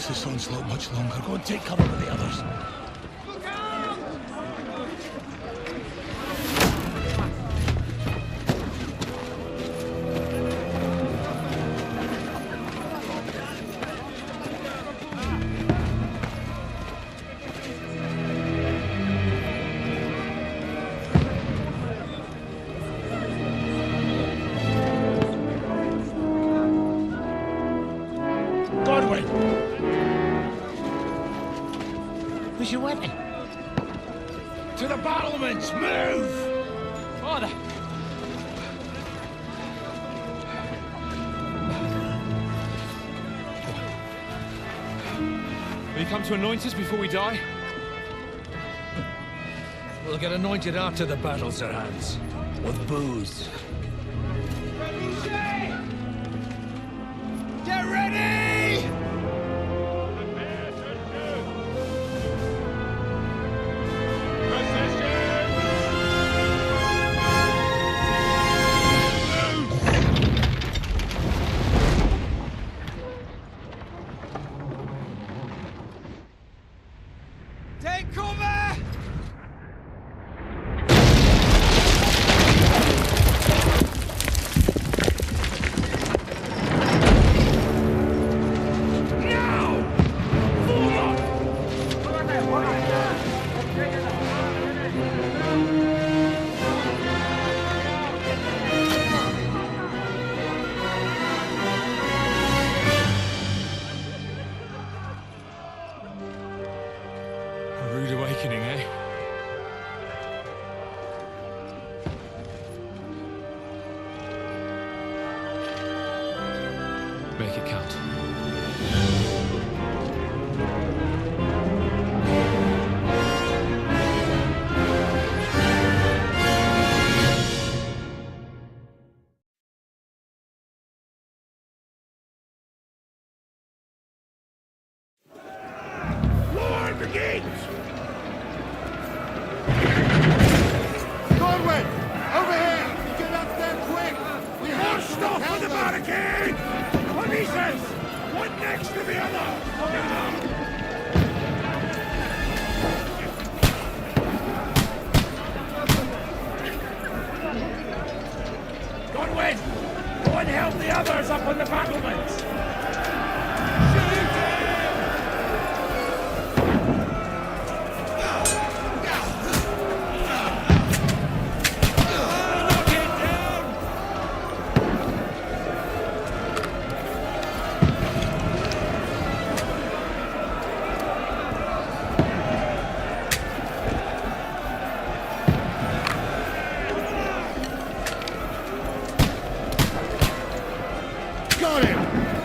last this onslaught much longer. Go and take cover with the others. Where's your weapon? To the battlements! Move! Father! Will you come to anoint us before we die? We'll get anointed after the battles are hands. With booze. Get ready! Take cover! A rude awakening, eh? Make it count. War begins! Godwin! Over here! Get up there quick! We have Stop for the barricade! Polices! One next to the other! Godwin! Go and help the others up on the battlements! Got him!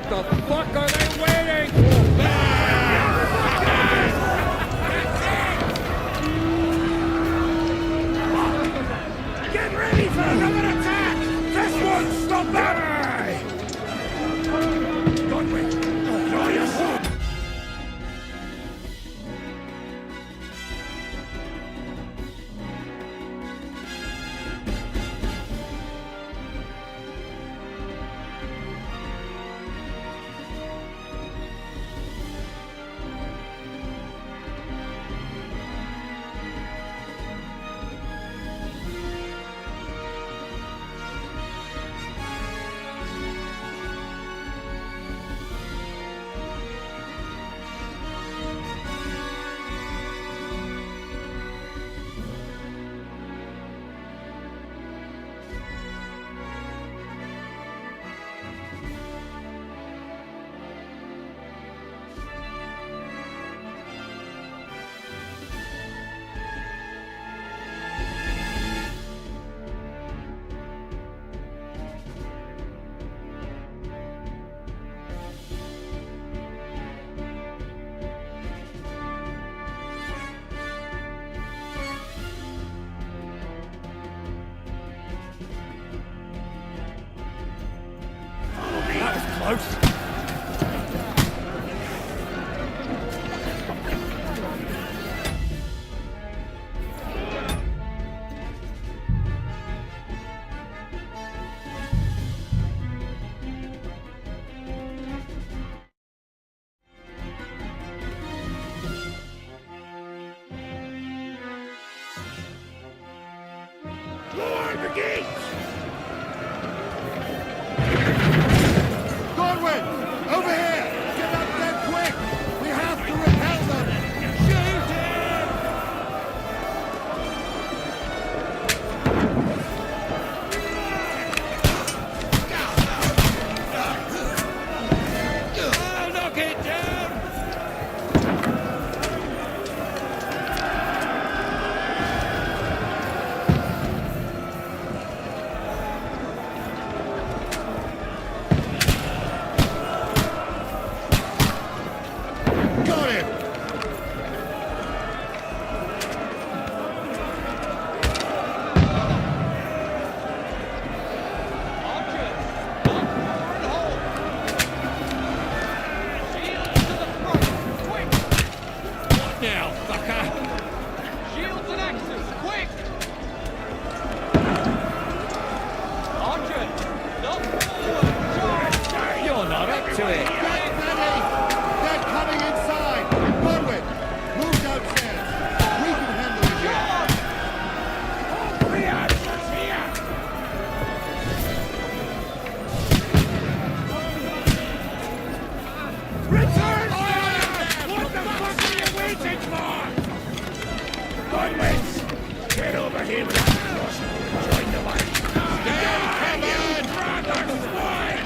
The fuck are they waiting for? Get ready for another attack! This won't stop them! Godwin, draw your sword! That was close. Lower the gates! Godwin! Over here! Get up there quick! We have to repel them! Shoot him! I'll knock it down! Got him! Now, fucker! Shields and axes, quick! Archer, not forward! Charge! You're not up to it! Get ready! They're coming inside! Godwin! Move downstairs! We can handle it here! All three archers here! Return fire! What the fuck are you waiting for? Godwins! Get over here with that cross and join the line! Stay covered! Brother swine!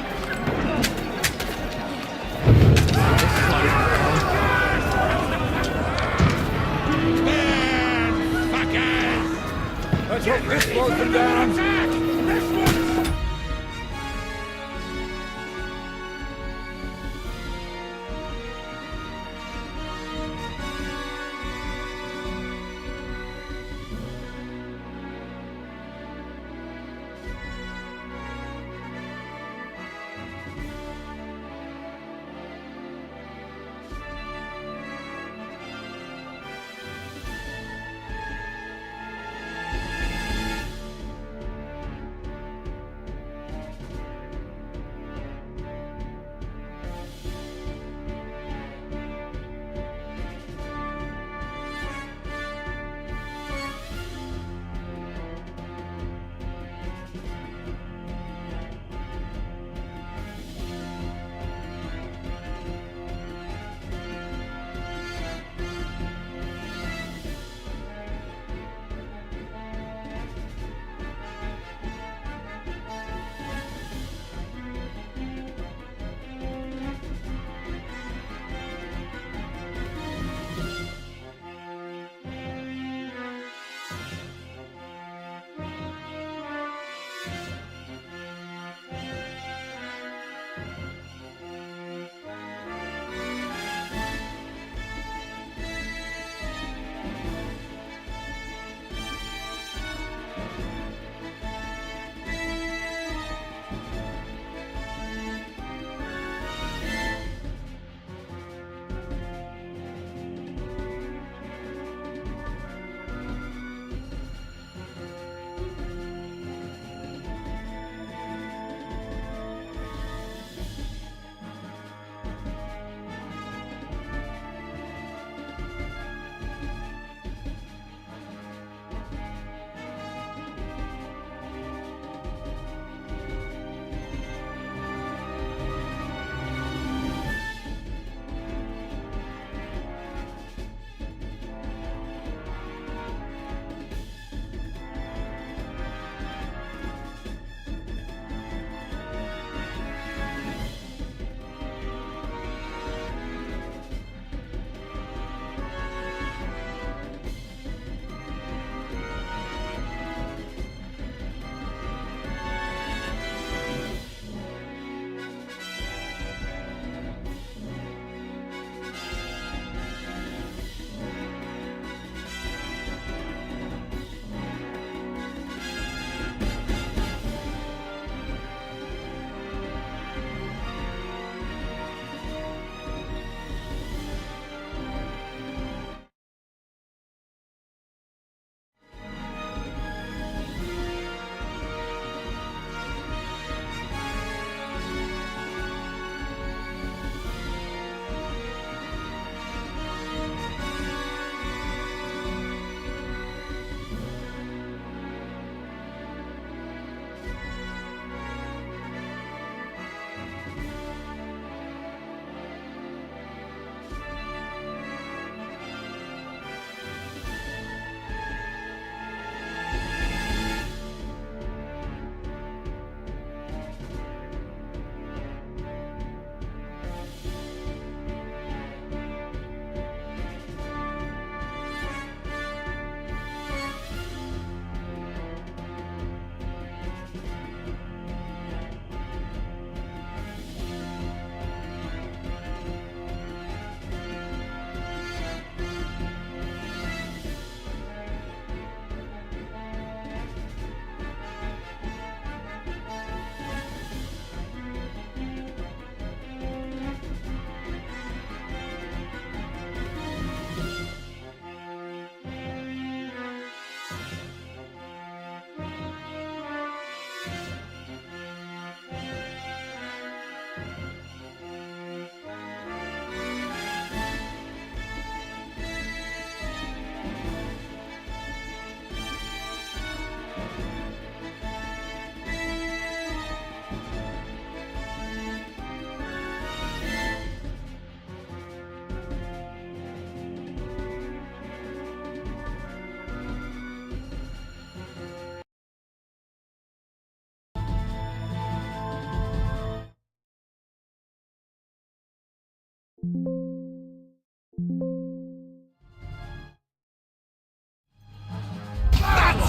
That's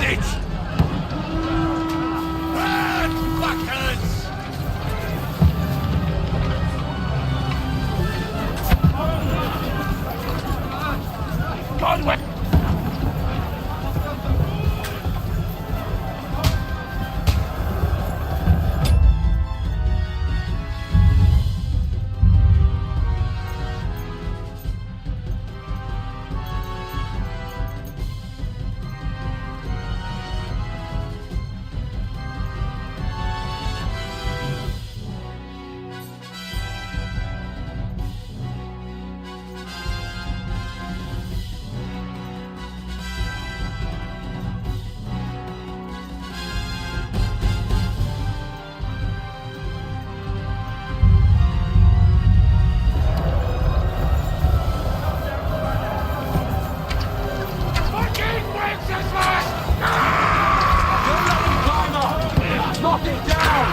it! Burn, fuckers! Godwin! Fucking Wenceslas! Don't let him climb up! Knock it down!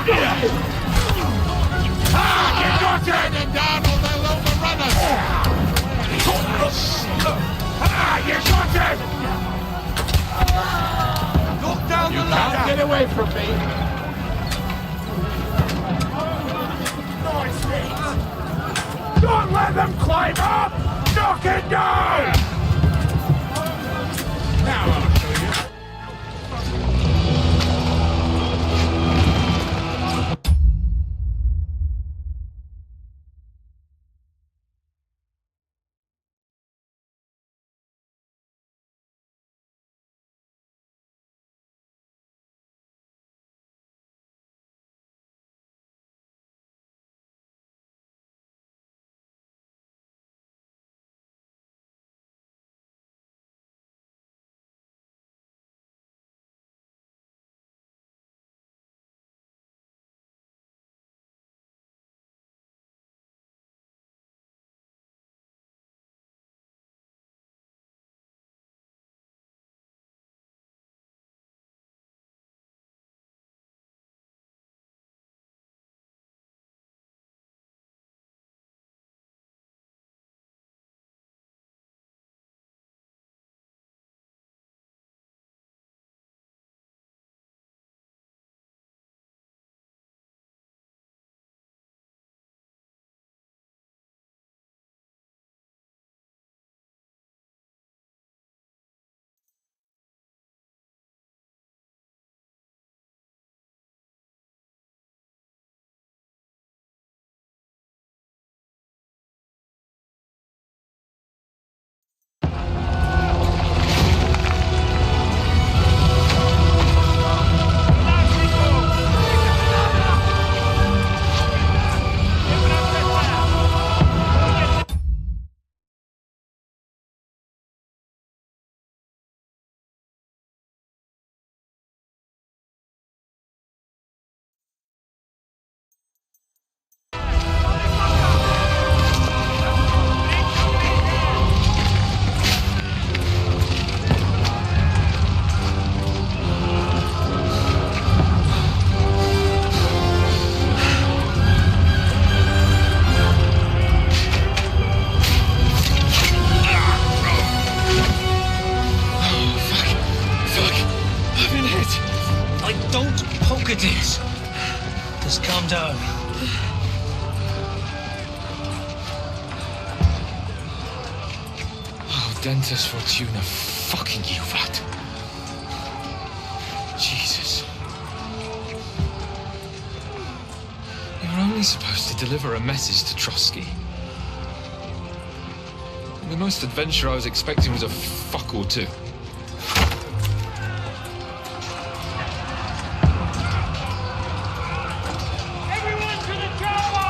Ah, you got it! Them down or they'll overrun us! Ah, you got it! Knock down the ladder! Get away from me! Nice feet! Don't let them climb up! Knock it down! Now I'll show you. Look at this. Just calm down. Oh, Dentes Fortuna, fucking you, vat. Jesus. You were only supposed to deliver a message to Trotsky. The most adventure I was expecting was a fuck or two. Everyone to the tower!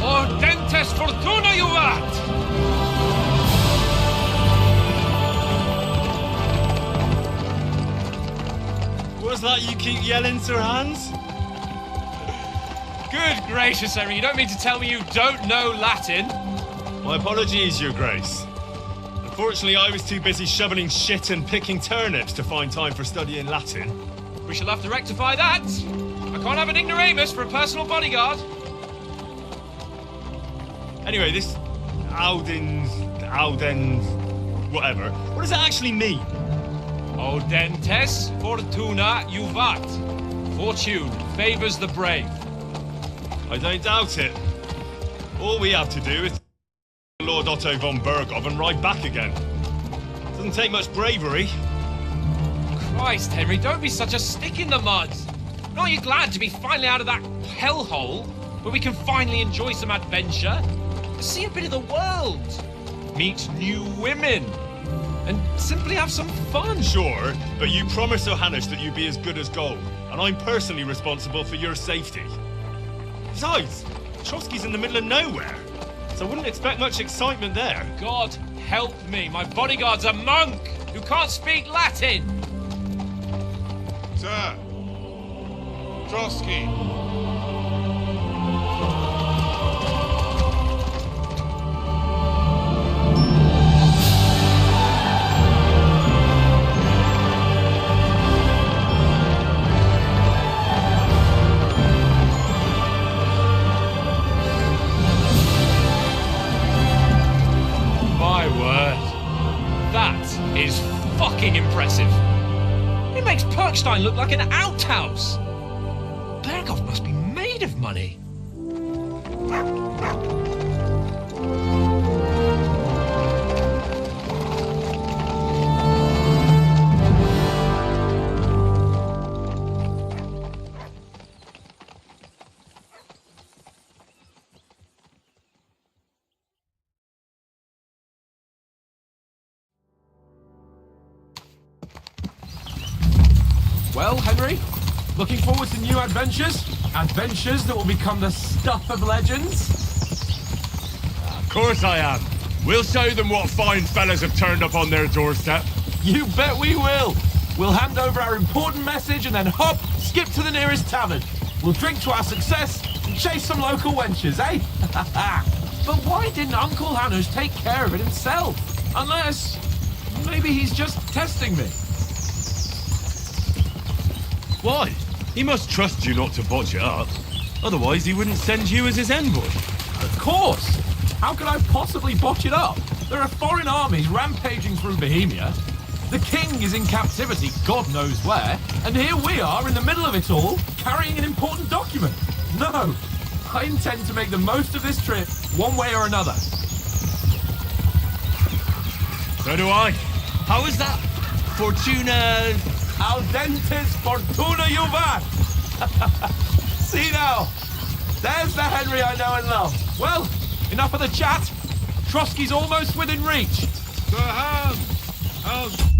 Ordentes fortuna juvat! What's that you keep yelling, Sir Hans? Good gracious, Henry, you don't mean to tell me you don't know Latin? My apologies, Your Grace. Unfortunately, I was too busy shoveling shit and picking turnips to find time for studying Latin. We shall have to rectify that. I can't have an ignoramus for a personal bodyguard. Anyway, this Aldens, whatever. What does it actually mean? Audentes fortuna juvat. Fortune favors the brave. I don't doubt it. All we have to do is Lord Otto von Bergov and ride back again. Doesn't take much bravery. Christ, Henry, don't be such a stick in the mud. Aren't you glad to be finally out of that hellhole where we can finally enjoy some adventure? See a bit of the world, meet new women, and simply have some fun. Sure, but you promised Johannes that you'd be as good as gold, and I'm personally responsible for your safety. Besides, Trotsky's in the middle of nowhere, so I wouldn't expect much excitement there. God help me, my bodyguard's a monk who can't speak Latin. Sir! Trotsky! My word, that is fucking impressive. It makes Perkstein look like an outhouse. Bergov must be made of money. Well, Henry, looking forward to new adventures? Adventures that will become the stuff of legends? Of course I am. We'll show them what fine fellas have turned up on their doorstep. You bet we will. We'll hand over our important message and then hop, skip to the nearest tavern. We'll drink to our success and chase some local wenches, eh? But why didn't Uncle Hanus take care of it himself? Unless, maybe he's just testing me. Why? He must trust you not to botch it up. Otherwise, he wouldn't send you as his envoy. Of course! How could I possibly botch it up? There are foreign armies rampaging through Bohemia. The king is in captivity, God knows where, and here we are in the middle of it all, carrying an important document. No, I intend to make the most of this trip, one way or another. So do I. How is that? Fortuna... Al dentes fortuna juvat! See now, there's the Henry I know and love. Well, enough of the chat. Trotsky's almost within reach. Sir Hans! How's...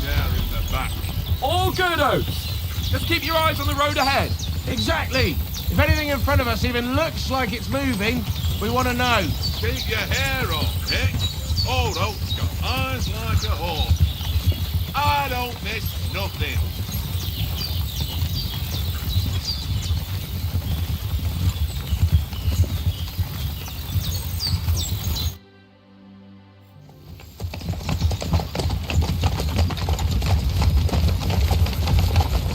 there in the back? All good, Oaks. Just keep your eyes on the road ahead. Exactly. If anything in front of us even looks like it's moving, we want to know. Keep your hair on, Dick. Old oat's got eyes like a hawk. I don't miss nothing.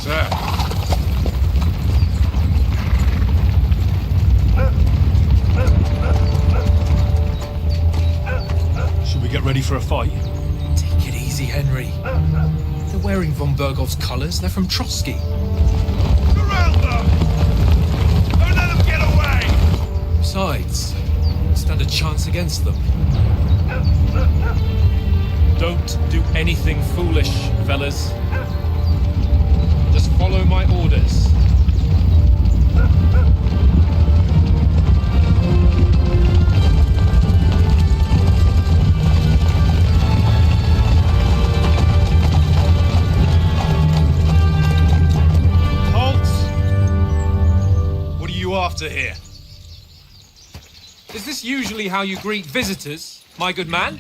Sir. Should we get ready for a fight? Take it easy, Henry. They're wearing von Bergov's colours. They're from Trotsky. Surround them! Don't let them get away! Besides, stand a chance against them. Don't do anything foolish, fellas. Just follow my orders. Halt! What are you after here? Is this usually how you greet visitors, my good man?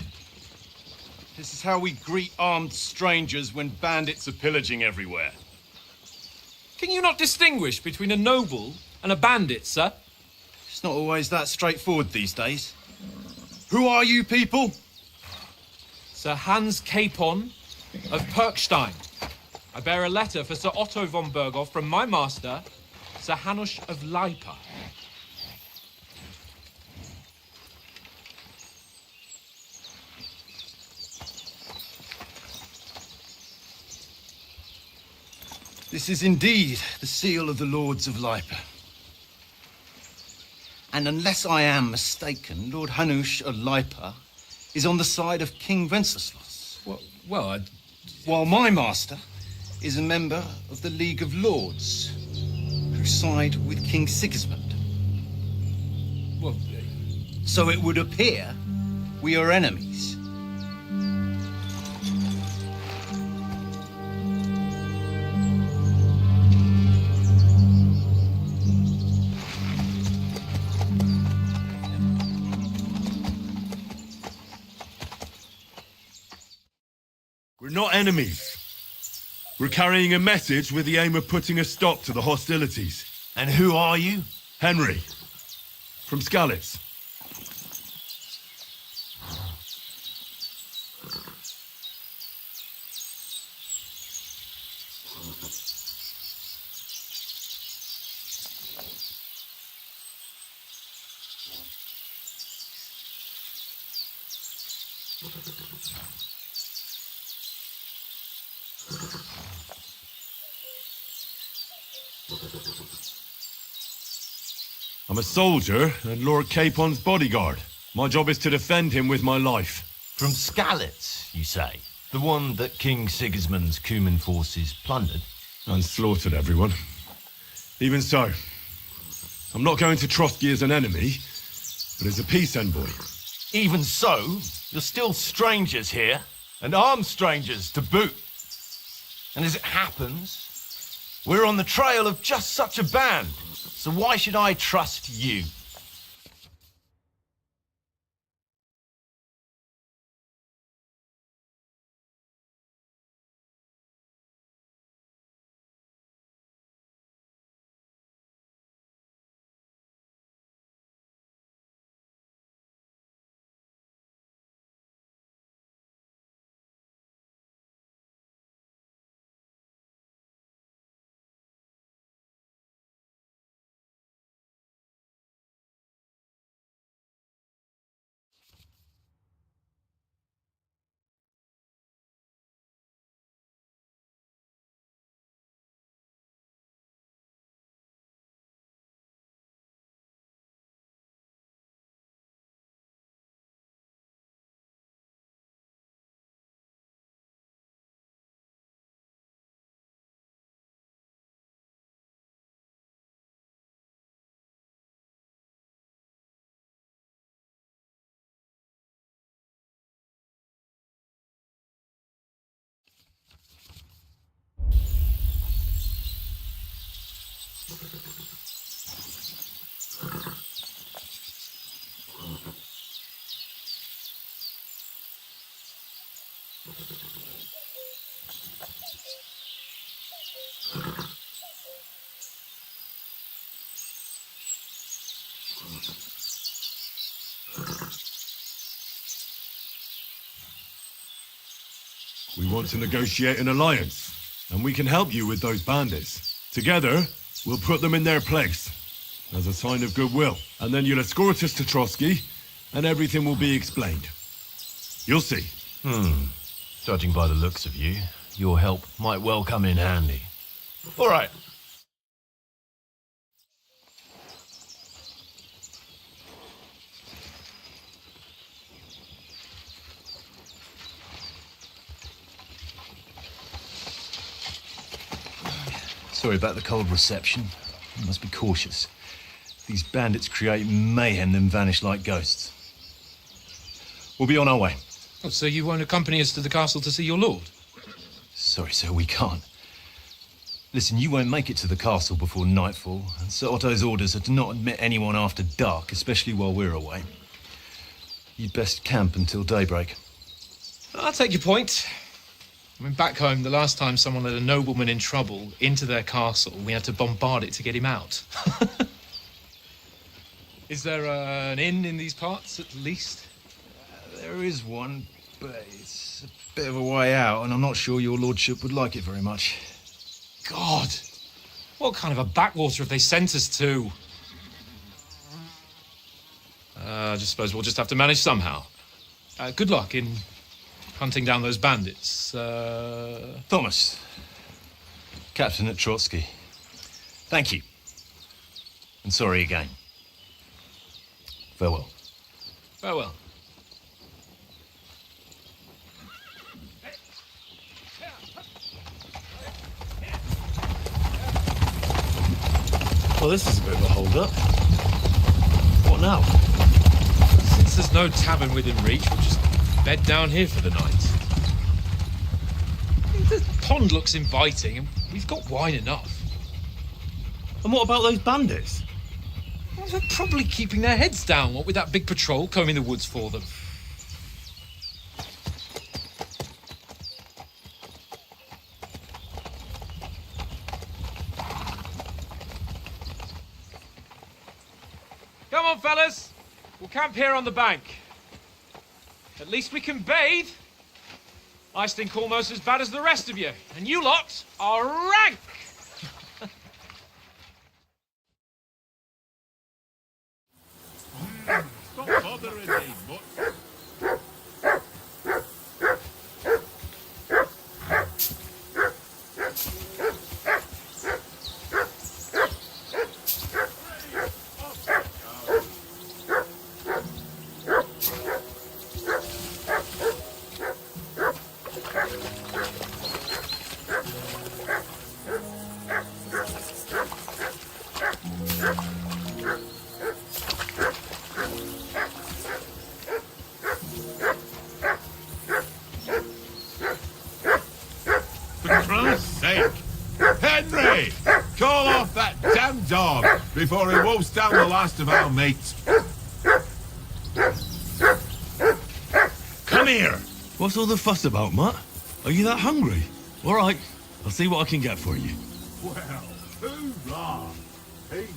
This is how we greet armed strangers when bandits are pillaging everywhere. Can you not distinguish between a noble and a bandit, sir? It's not always that straightforward these days. Who are you people? Sir Hans Capon of Perkstein. I bear a letter for Sir Otto von Berghoff from my master, Sir Hanush of Lipa. This is indeed the seal of the Lords of Lipa. And unless I am mistaken, Lord Hanush of Lipa is on the side of King Wenceslas. Well, While my master is a member of the League of Lords, who side with King Sigismund. well, So it would appear we are enemies. We're not enemies. We're carrying a message with the aim of putting a stop to the hostilities. And who are you? Henry, from Skalitz. I'm a soldier and Lord Capon's bodyguard. My job is to defend him with my life. From Skalitz, you say? The one that King Sigismund's Cuman forces plundered? And slaughtered everyone. Even so, I'm not going to Trotsky as an enemy, but as a peace envoy. Even so, you're still strangers here, and armed strangers to boot. And as it happens, we're on the trail of just such a band. So why should I trust you? We want to negotiate an alliance, and we can help you with those bandits. Together, we'll put them in their place, as a sign of goodwill. And then you'll escort us to Trotsky, and everything will be explained. You'll see. Judging by the looks of you, your help might well come in handy. All right. Sorry about the cold reception. You must be cautious. These bandits create mayhem, then vanish like ghosts. We'll be on our way. Oh, so you won't accompany us to the castle to see your lord? Sorry, sir, we can't. Listen, you won't make it to the castle before nightfall, and Sir Otto's orders are to not admit anyone after dark, especially while we're away. You'd best camp until daybreak. I'll take your point. I mean, back home, the last time someone let a nobleman in trouble into their castle, we had to bombard it to get him out. Is there an inn in these parts, at least? There is one, but it's a bit of a way out, and I'm not sure your lordship would like it very much. God! What kind of a backwater have they sent us to? I just suppose we'll just have to manage somehow. Good luck in hunting down those bandits. Thomas, captain at Trotsky. Thank you. And sorry again. Farewell. Farewell. Well, this is a bit of a hold-up. What now? Since there's no tavern within reach, we'll just bed down here for the night. The pond looks inviting, and we've got wine enough. And what about those bandits? Well, they're probably keeping their heads down, what with that big patrol combing the woods for them. Come on, fellas. We'll camp here on the bank. At least we can bathe. I stink almost as bad as the rest of you. And you lot are rank! Stop bothering me, much. Henry! Call off that damn dog before he wolfs down the last of our mates. Come here! What's all the fuss about, Mutt? Are you that hungry? All right, I'll see what I can get for you. Well, hoorah! He's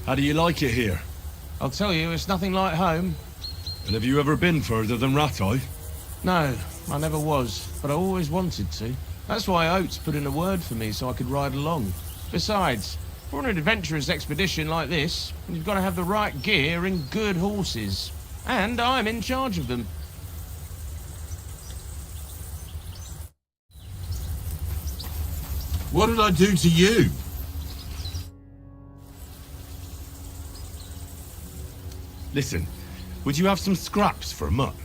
How do you like it here? I'll tell you, it's nothing like home. And have you ever been further than Rattay? No, I never was, but I always wanted to. That's why Oates put in a word for me so I could ride along. Besides, for an adventurous expedition like this, you've got to have the right gear and good horses. And I'm in charge of them. What did I do to you? Listen, would you have some scraps for Mutt?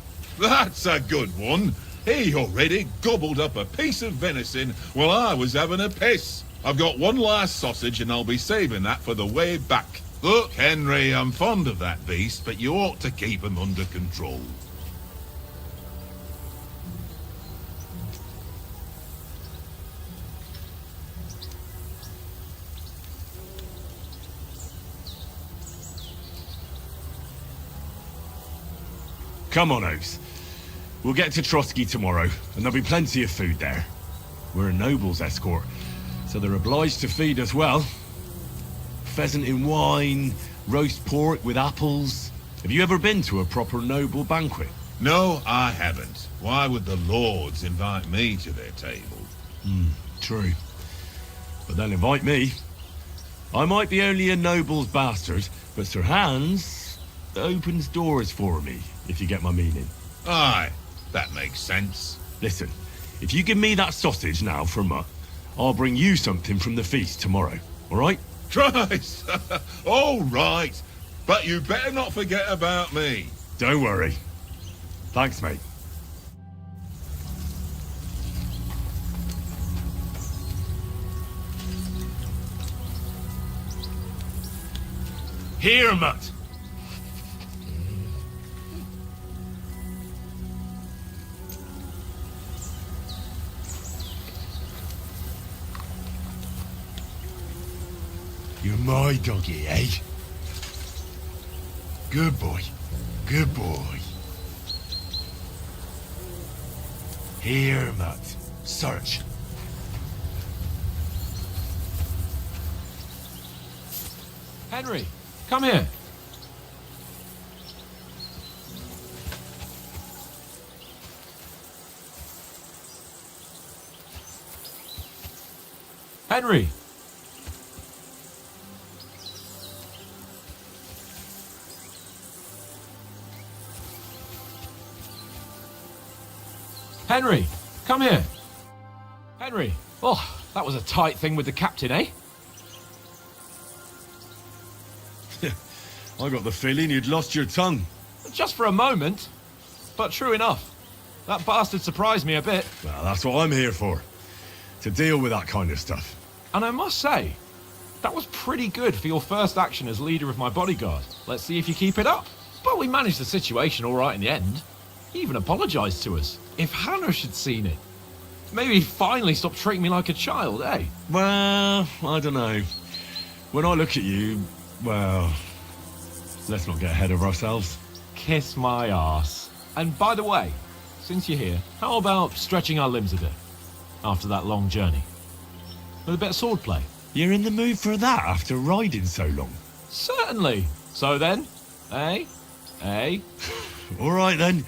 That's a good one. He already gobbled up a piece of venison while I was having a piss. I've got one last sausage and I'll be saving that for the way back. Look, Henry, I'm fond of that beast, but you ought to keep him under control. Come on, Oates. We'll get to Trotsky tomorrow, and there'll be plenty of food there. We're a noble's escort, so they're obliged to feed us well. Pheasant in wine, roast pork with apples. Have you ever been to a proper noble banquet? No, I haven't. Why would the lords invite me to their table? True. But they'll invite me. I might be only a noble's bastard, but Sir Hans opens doors for me, if you get my meaning. Aye, that makes sense. Listen, if you give me that sausage now for Mutt, I'll bring you something from the feast tomorrow, all right? Christ! All right, but you better not forget about me. Don't worry. Thanks, mate. Here, Mutt. You're my doggy, eh? Good boy. Good boy. Here, Mutt. Search. Henry, come here. Henry. Henry, come here. Henry. Oh, that was a tight thing with the captain, eh? I got the feeling you'd lost your tongue. Just for a moment. But true enough. That bastard surprised me a bit. Well, that's what I'm here for. To deal with that kind of stuff. And I must say, that was pretty good for your first action as leader of my bodyguard. Let's see if you keep it up. But we managed the situation all right in the end. He even apologised to us. If Hanush had seen it, maybe he'd finally stop treating me like a child, eh? Well, I don't know. When I look at you, well, let's not get ahead of ourselves. Kiss my arse. And by the way, since you're here, how about stretching our limbs a bit after that long journey? With a bit of swordplay. You're in the mood for that after riding so long? Certainly. So then, eh? Eh? All right then.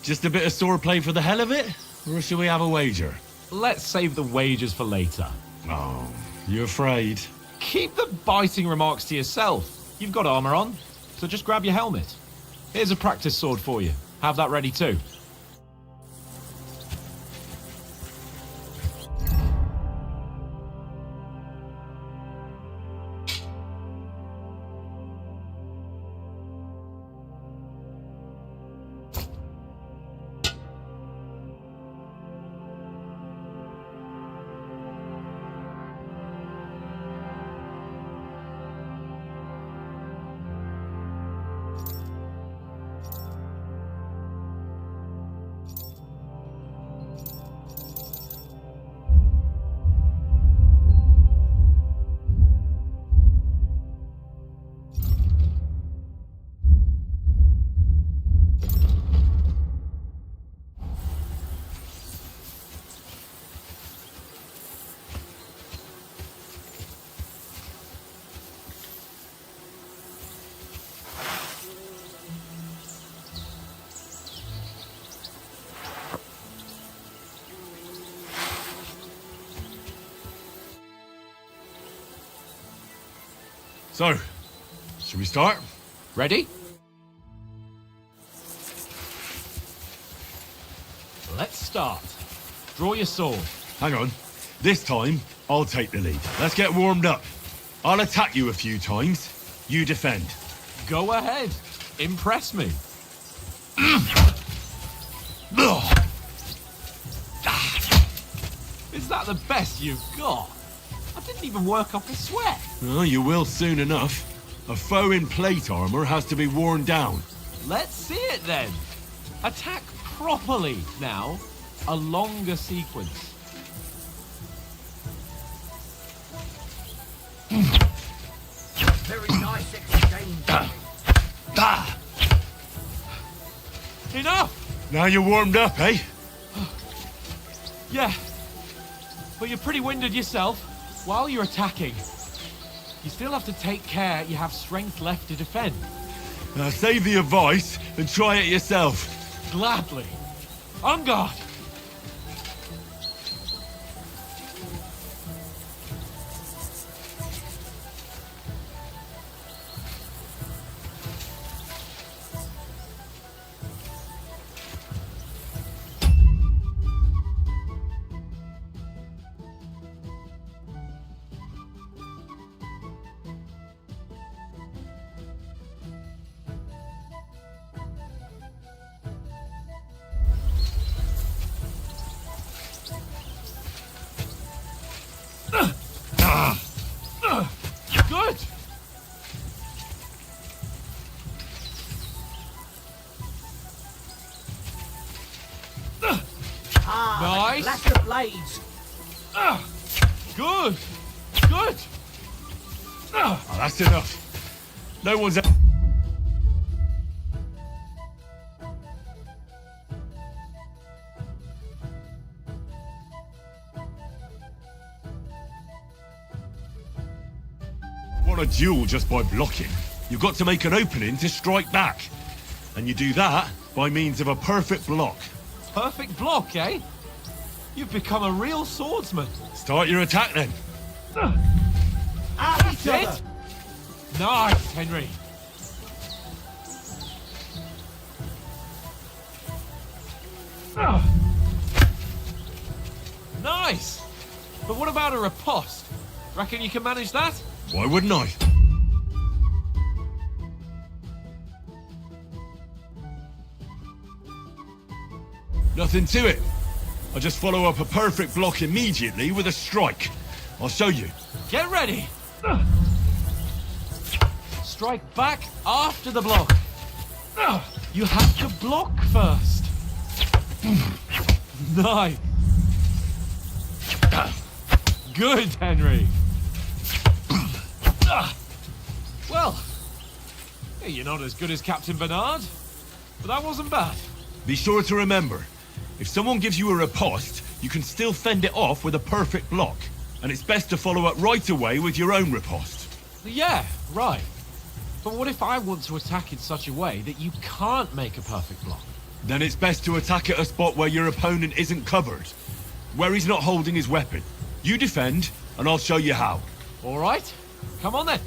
Just a bit of swordplay for the hell of it? Or shall we have a wager? Let's save the wagers for later. Oh, you afraid? Keep the biting remarks to yourself. You've got armour on, so just grab your helmet. Here's a practice sword for you. Have that ready too. So, should we start? Ready? Let's start. Draw your sword. Hang on. This time, I'll take the lead. Let's get warmed up. I'll attack you a few times. You defend. Go ahead. Impress me. Is that the best you've got? I didn't even work up a sweat. Oh, you will soon enough. A foe in plate armor has to be worn down. Let's see it then. Attack properly now. A longer sequence. Very nice exchange. Enough! Now you're warmed up, eh? Yeah. But you're pretty winded yourself. While you're attacking, you still have to take care you have strength left to defend. Now save the advice and try it yourself. Gladly. On guard! Good! Nice! Lack the blades. Good! Good! Oh, that's enough. No one's... won a duel just by blocking. You've got to make an opening to strike back. And you do that by means of a perfect block. Perfect block, eh? You've become a real swordsman. Start your attack then. That's it! Nice, Henry. Nice! But what about a riposte? Reckon you can manage that? Why wouldn't I? Nothing to it. I just follow up a perfect block immediately with a strike. I'll show you. Get ready! Strike back after the block. You have to block first. Nice. Good, Henry. Well, you're not as good as Captain Bernard, but that wasn't bad. Be sure to remember, if someone gives you a riposte, you can still fend it off with a perfect block. And it's best to follow up right away with your own riposte. Yeah, right. But what if I want to attack in such a way that you can't make a perfect block? Then it's best to attack at a spot where your opponent isn't covered, where he's not holding his weapon. You defend, and I'll show you how. All right, come on then.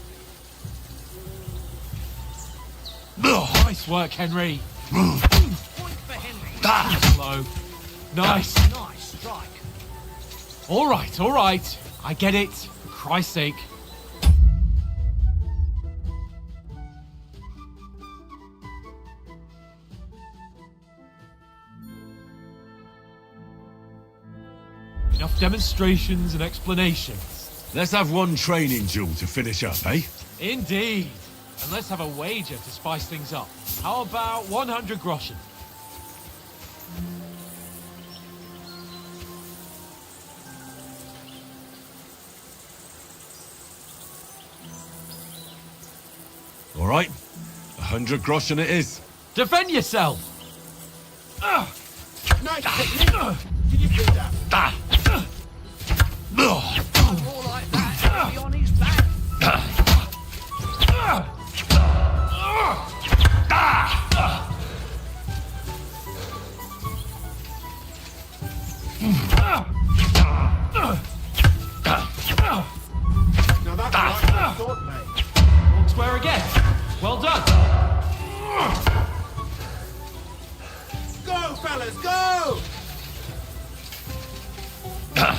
Nice work, Henry. Point for Henry. Slow. Nice. Nice strike. All right. I get it. For Christ's sake. Enough demonstrations and explanations. Let's have one training duel to finish up, eh? Indeed. And let's have a wager to spice things up. How about 100 groschen? All right, 100 groschen it is. Defend yourself! Nice technique. Did you do that? More like that. Be on his back. Now that's right, I thought, mate. Don't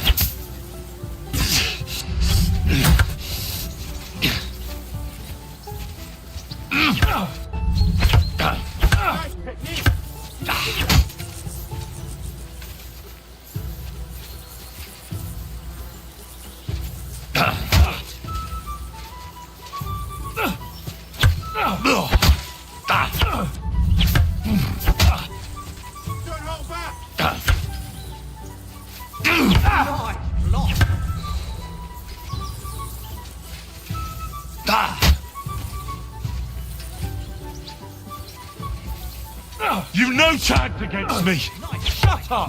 hold back! Right, lock. You've no chance against me! Nice, shut up.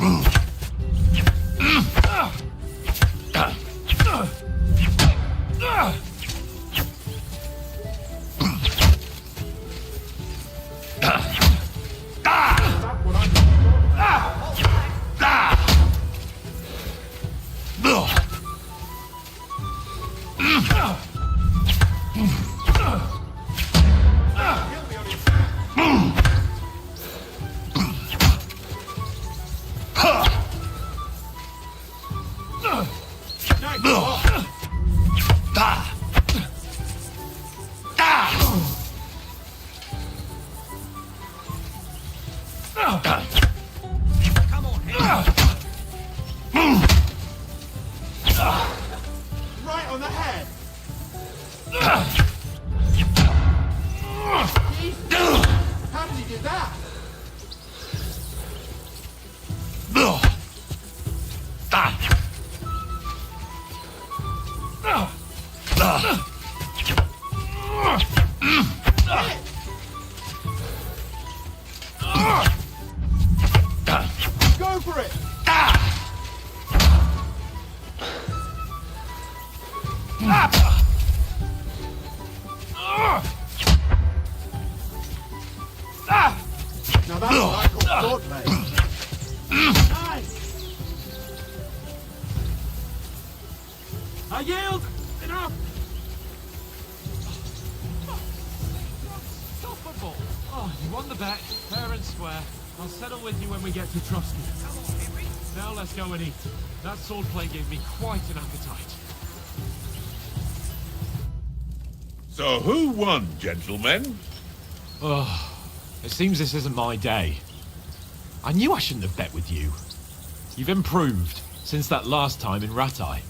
Come on, Henry. Right on the head! How did he do that? Go for it! Now that's what I call swordplay. Nice! I yield! Enough! Unstoppable! Oh, you won the bet, fair and square. I'll settle with you when we get to Trusky. Now let's go and eat. That swordplay gave me quite an appetite. So who won, gentlemen? Oh, it seems this isn't my day. I knew I shouldn't have bet with you. You've improved since that last time in Ratai.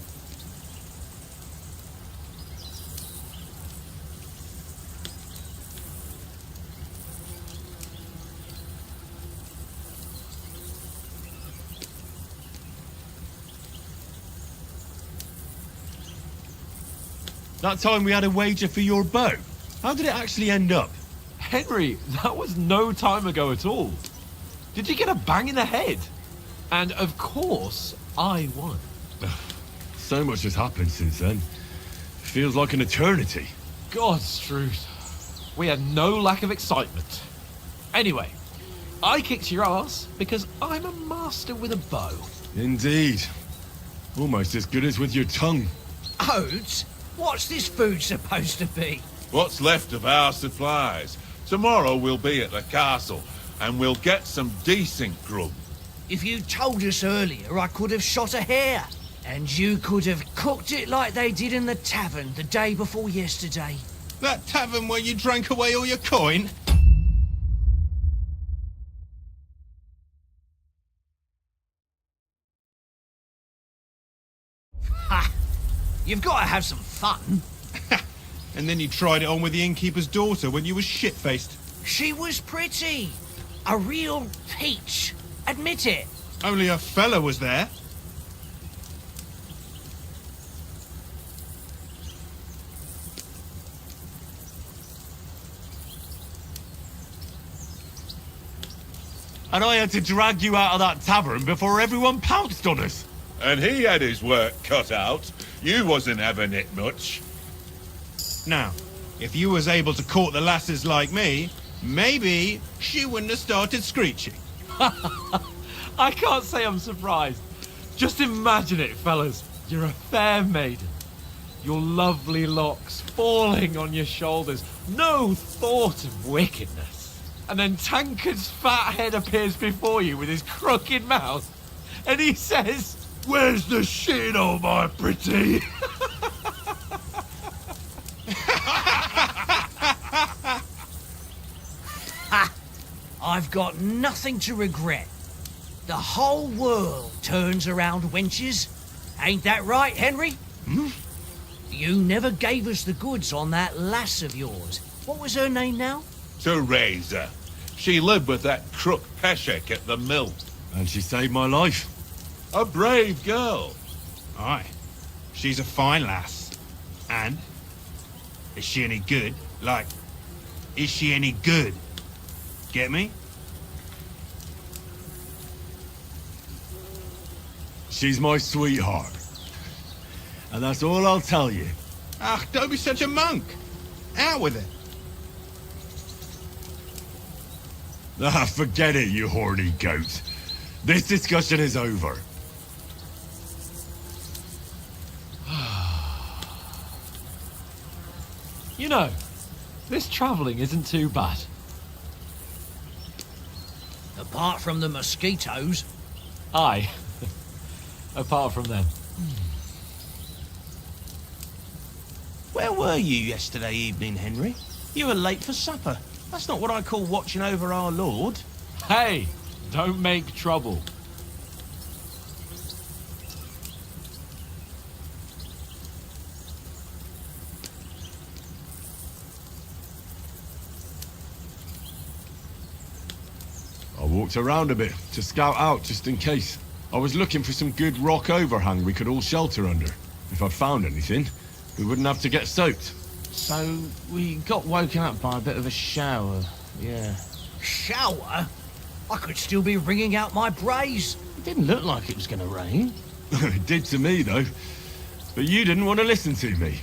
That time we had a wager for your bow. How did it actually end up? Henry, that was no time ago at all. Did you get a bang in the head? And of course, I won. So much has happened since then. Feels like an eternity. God's truth. We had no lack of excitement. Anyway, I kicked your ass because I'm a master with a bow. Indeed. Almost as good as with your tongue. Oats? What's this food supposed to be? What's left of our supplies? Tomorrow we'll be at the castle, and we'll get some decent grub. If you told us earlier, I could have shot a hare. And you could have cooked it like they did in the tavern the day before yesterday. That tavern where you drank away all your coin? Ha! You've got to have some fun. And then you tried it on with the innkeeper's daughter when you were shit-faced. She was pretty. A real peach. Admit it. Only a fella was there. And I had to drag you out of that tavern before everyone pounced on us. And he had his work cut out. You wasn't having it much. Now, if you was able to court the lasses like me, maybe she wouldn't have started screeching. I can't say I'm surprised. Just imagine it, fellas. You're a fair maiden. Your lovely locks falling on your shoulders. No thought of wickedness. And then Tankard's fat head appears before you with his crooked mouth. And he says, Where's the shit, oh my pretty? I've got nothing to regret. The whole world turns around wenches. Ain't that right, Henry? You never gave us the goods on that lass of yours. What was her name now? Teresa. She lived with that crook Peshek at the mill. And she saved my life. A brave girl. Aye. She's a fine lass. And? Is she any good? Like, is she any good? Get me? She's my sweetheart. And that's all I'll tell you. Ah, don't be such a monk. Out with it. Ah, forget it, you horny goat. This discussion is over. You know, this travelling isn't too bad. Apart from the mosquitoes. Aye. Apart from them. Where were you yesterday evening, Henry? You were late for supper. That's not what I call watching over our Lord. Hey, don't make trouble. I walked around a bit to scout out just in case. I was looking for some good rock overhang we could all shelter under. If I'd found anything, we wouldn't have to get soaked. So we got woken up by a bit of a shower, yeah. Shower? I could still be wringing out my brace. It didn't look like it was going to rain. It did to me, though. But you didn't want to listen to me.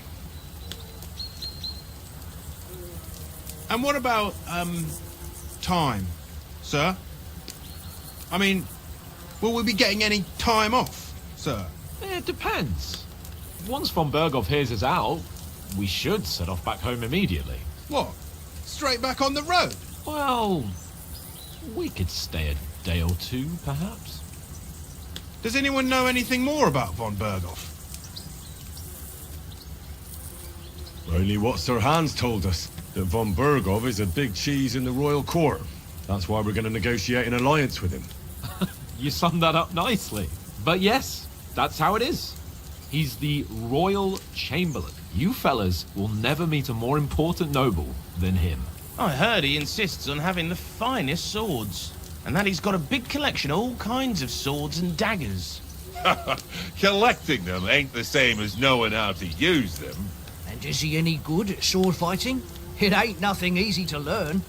And what about, time, sir? I mean, will we be getting any time off, sir? It depends. Once von Berghoff hears us out, we should set off back home immediately. What? Straight back on the road? Well, we could stay a day or two, perhaps. Does anyone know anything more about von Berghoff? Only what Sir Hans told us, that von Berghoff is a big cheese in the royal court. That's why we're going to negotiate an alliance with him. You summed that up nicely. But yes, that's how it is. He's the Royal Chamberlain. You fellas will never meet a more important noble than him. I heard he insists on having the finest swords. And that he's got a big collection of all kinds of swords and daggers. Collecting them ain't the same as knowing how to use them. And is he any good at sword fighting? It ain't nothing easy to learn.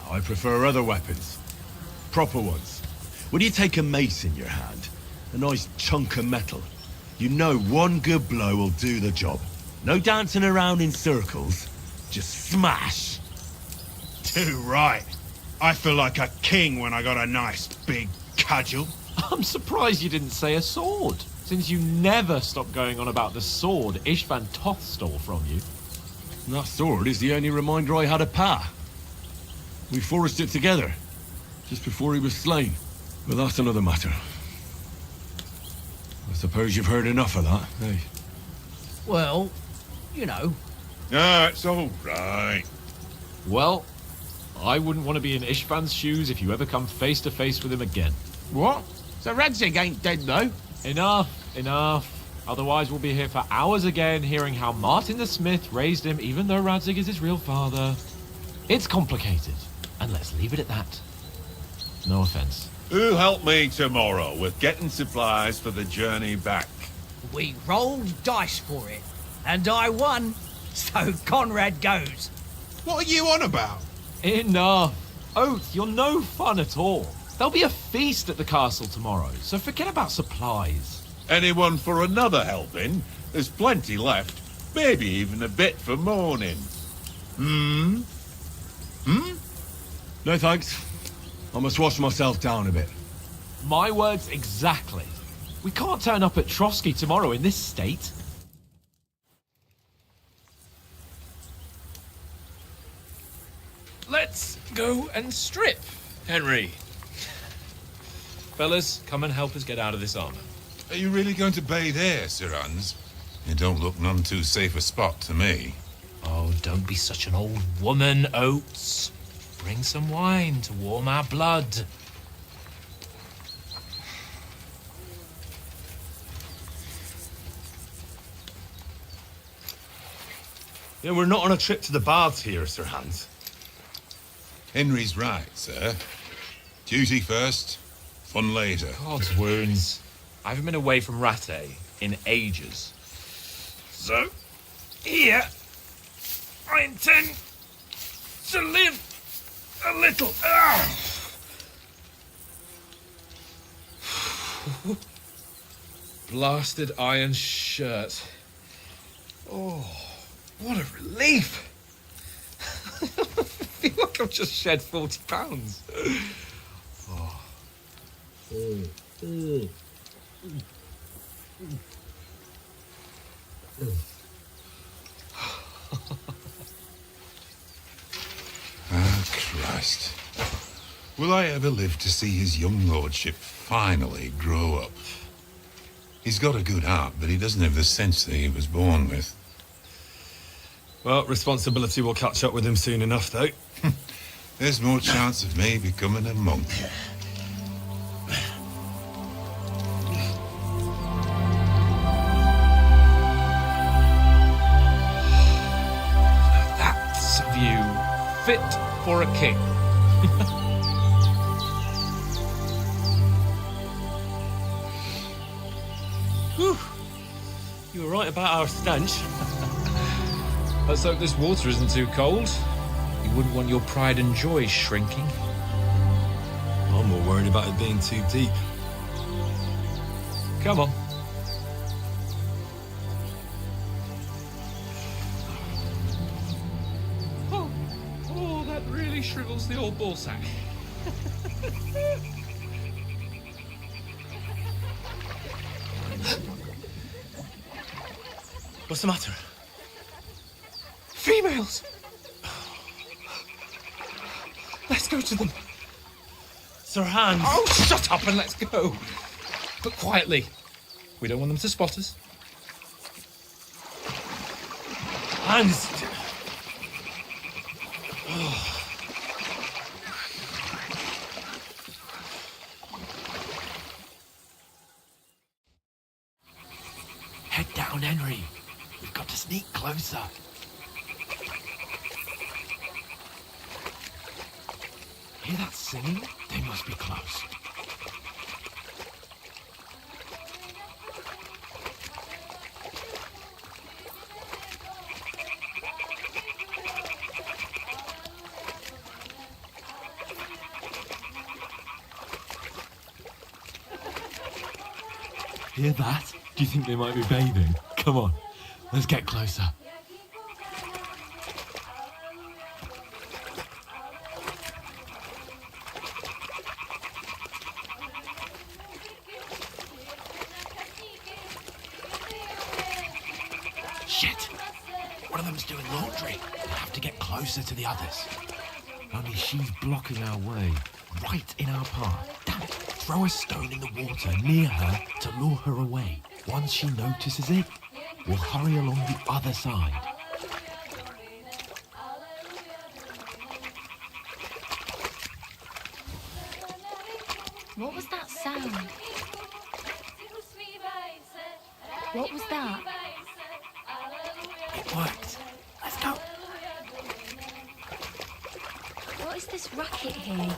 I prefer other weapons. Proper ones. When you take a mace in your hand, a nice chunk of metal, you know one good blow will do the job. No dancing around in circles. Just smash. Too right. I feel like a king when I got a nice big cudgel. I'm surprised you didn't say a sword, since you never stop going on about the sword Ishvan Toth stole from you. That sword is the only reminder I had of Pa. We forged it together, just before he was slain. But that's another matter. I suppose you've heard enough of that, eh? Well, you know. That's all right. Well, I wouldn't want to be in Ishvan's shoes if you ever come face to face with him again. What? So Radzig ain't dead, though? Enough. Otherwise we'll be here for hours again hearing how Martin the Smith raised him even though Radzig is his real father. It's complicated, and let's leave it at that. No offense. Who'll help me tomorrow with getting supplies for the journey back? We rolled dice for it, and I won, so Conrad goes. What are you on about? Enough. Oath, you're no fun at all. There'll be a feast at the castle tomorrow, so forget about supplies. Anyone for another helping? There's plenty left. Maybe even a bit for morning. No thanks. I must wash myself down a bit. My words exactly. We can't turn up at Trotsky tomorrow in this state. let's go and strip, Henry. Fellas, come and help us get out of this armor. Are you really going to bathe here, Sir Hans? It don't look none too safe a spot to me. Oh, don't be such an old woman, Oates. Bring some wine to warm our blood. Yeah, we're not on a trip to the baths here, Sir Hans. Henry's right, sir. Duty first, fun later. God's wounds. I haven't been away from Rattay in ages. So, here, I intend to live a little. Blasted iron shirt. Oh, what a relief. I feel like I've just shed 40 pounds. Oh. Ah, Christ. Will I ever live to see his young lordship finally grow up? He's got a good heart, but he doesn't have the sense that he was born with. Well, responsibility will catch up with him soon enough, though. There's more chance of me becoming a monk. That's a view fit for a king. Whew. You were right about our stench. Let's hope this water isn't too cold. You wouldn't want your pride and joy shrinking. I'm more worried about it being too deep. Come on. Oh, that really shrivels the old ball sack. What's the matter? Females! Let's go to them. Sir Hans! Oh, shut up and let's go. But quietly. We don't want them to spot us. Hans! Head down, Henry. We've got to sneak closer. Hear that singing? They must be close. Hear that? Do you think they might be bathing? Come on, let's get closer. Shit! One of them's doing laundry. We'll have to get closer to the others. Only she's blocking our way, right in our path. Damn it! Throw a stone in the water near her to lure her away. Once she notices it, we'll hurry along the other side. What was that sound? What was that? It worked. Let's go. What is this racket here?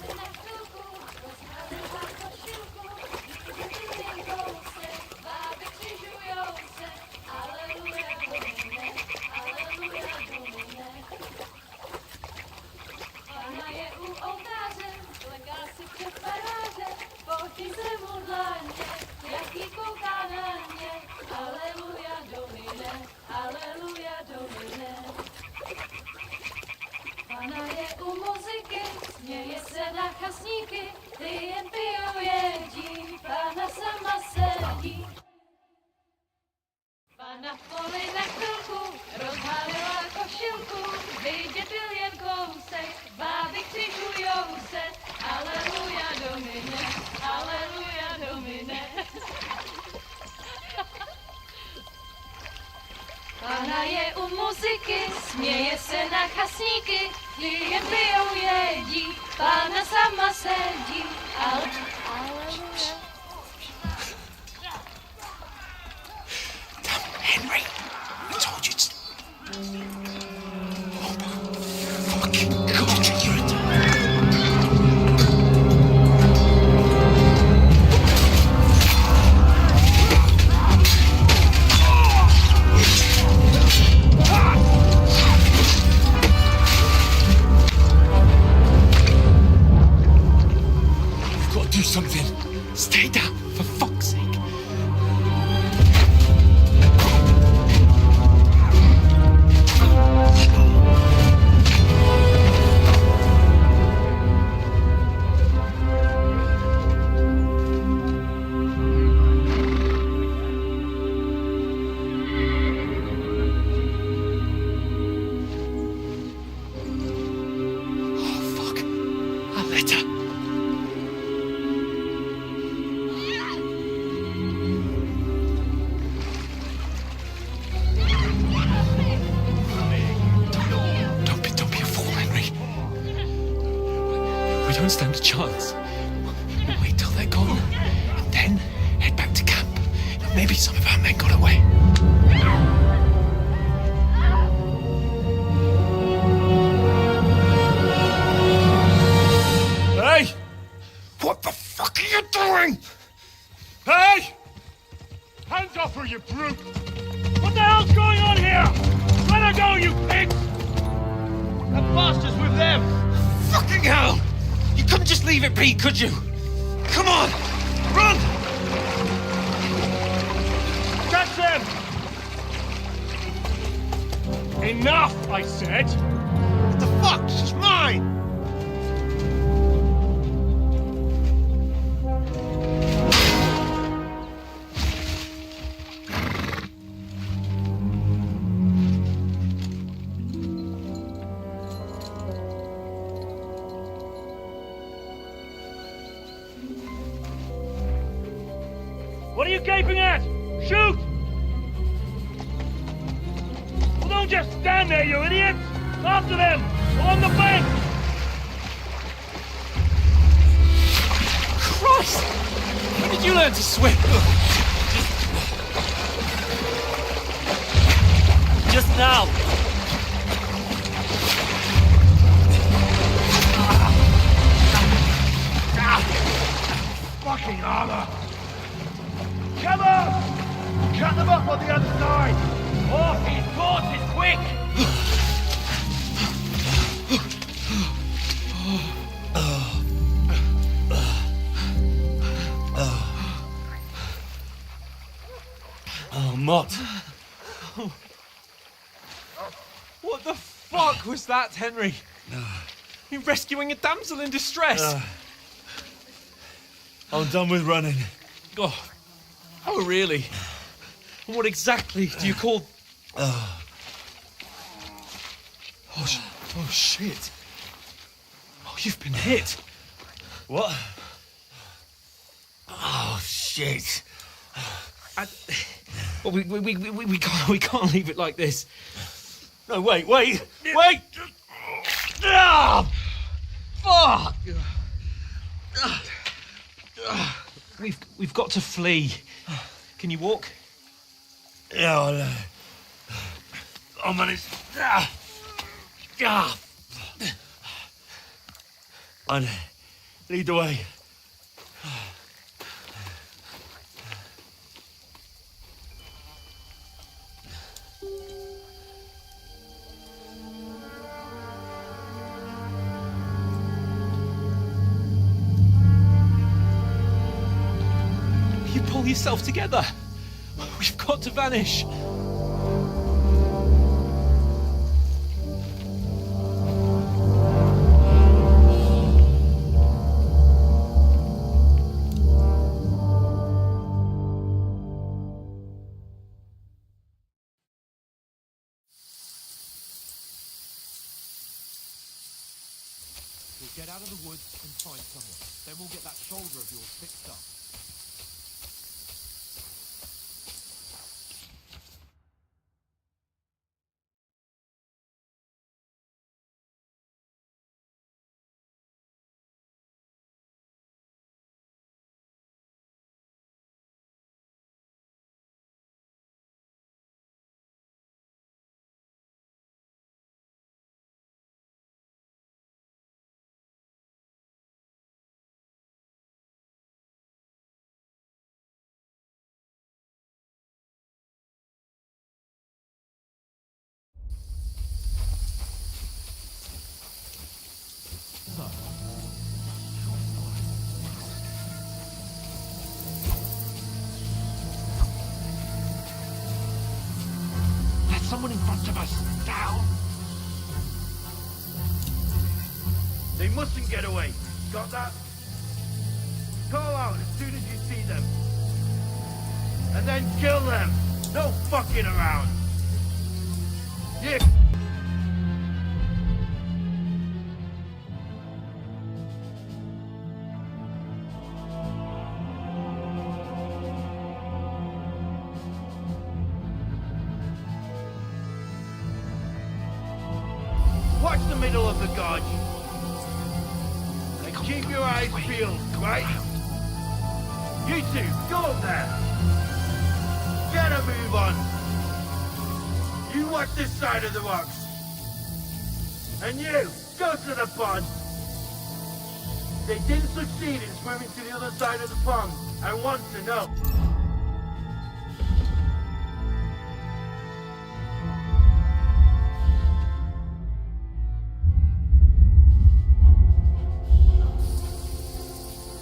Na poli na chvilku rozhalila košilku, vidět byl jen kousek, Śmieje se na kasniki, jen piją jedzi, Pana sama sedzi. Henry, I told you to... Oh, fucking God, you're a... You've got to do something. Stay down, for fuck's sake. We don't stand a chance. We'll wait till they're gone, and then head back to camp. Maybe some of our men got away. Hey! What the fuck are you doing? Hey! Hands off her, you brute! What the hell's going on here? Let her go, you pigs! That bastard's with them! Fucking hell! You couldn't just leave it be, could you? Come on! Run! Catch them! Enough, I said! What the fuck? She's mine! What are you gaping at? Shoot! Well, don't just stand there, you idiots! After them! Along the bank! Christ! When did you learn to swim? Just now. Fucking armor! Come on! Cut them up on the other side! Off his horses, quick! Oh, Mott. What the fuck was that, Henry? You rescuing a damsel in distress? I'm done with running. Oh, really? And what exactly do you call... Oh, shit. Oh, you've been hit. What? Oh, shit. Well, we can't leave it like this. No, wait! Ah! Fuck! We've got to flee. Can you walk? Yeah, I'll manage. And lead the way. You pull yourself together. We've got to vanish. We'll get out of the woods and find someone. Then we'll get that shoulder of yours fixed up. someone in front of us. Down. They mustn't get away. Got that? Call out as soon as you see them. And then kill them. No fucking around. You... Watch the middle of the gorge. And keep your eyes peeled, right? You two, go up there. Get a move on. You watch this side of the rocks. And you, go to the pond. They didn't succeed in swimming to the other side of the pond. I want to know.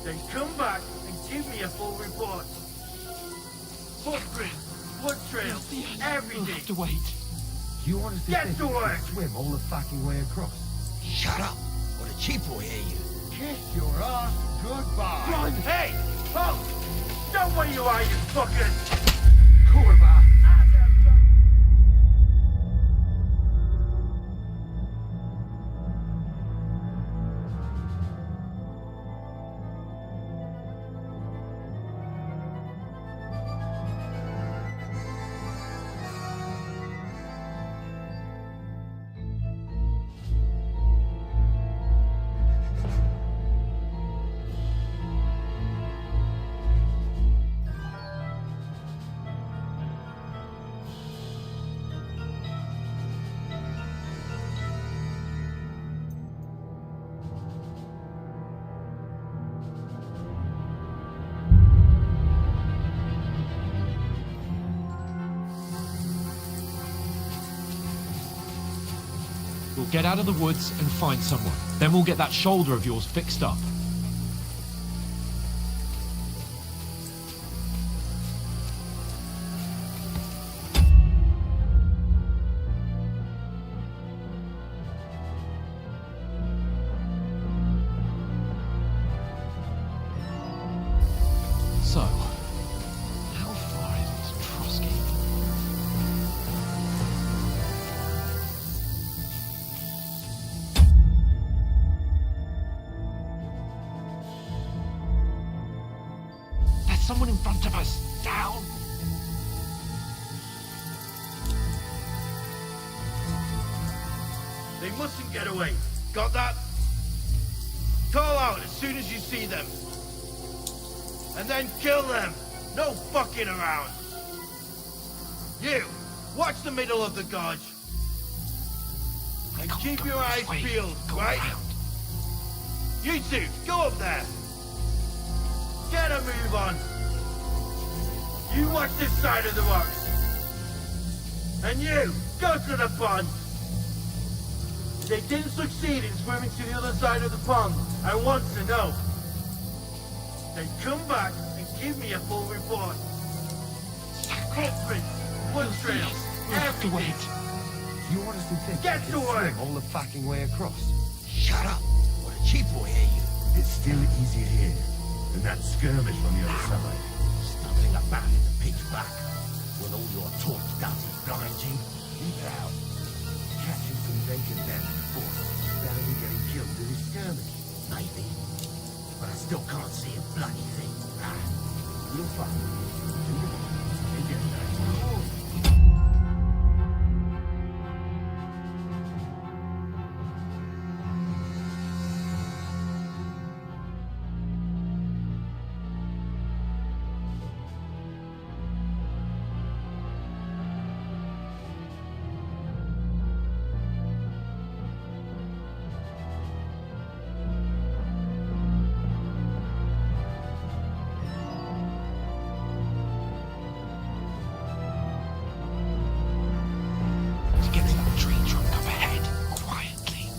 Then come back and give me a full report. Footprints, blood trails, everything. We'll have to wait. You honestly Get think to you can work. swim all the fucking way across? Shut up, or the chief will hear you. Kiss your ass goodbye. Run! Hey! Halt! Know where you are, you fuckers! Kurva. We'll get out of the woods and find someone. Then we'll get that shoulder of yours fixed up. So, how far is it to Trotsky? There's someone in front of us. Down. They mustn't get away. Got that? Call out as soon as you see them. And then kill them. No fucking around. You, watch the middle of the gorge. And keep your eyes peeled, right? You two, go up there. Get a move on. You watch this side of the rocks. And you, go to the pond. They didn't succeed in swimming to the other side of the pond. I want to know. Then come back and give me a full report. Footprints, blood trails, We'll have to everything. wait. You honestly think Get you to can work. swim all the fucking way across? Shut up, or the chief will hear you. It's still easier here than that skirmish on the other side. Stumbling about in the pitch black with all your talk dirty behind you. Keep out. Catching some bacon down in the forest is better than getting killed in this skirmish. Maybe. But I still can't see a bloody thing. You'll find it. And get back to the horse. To get to that tree trunk up ahead, quietly.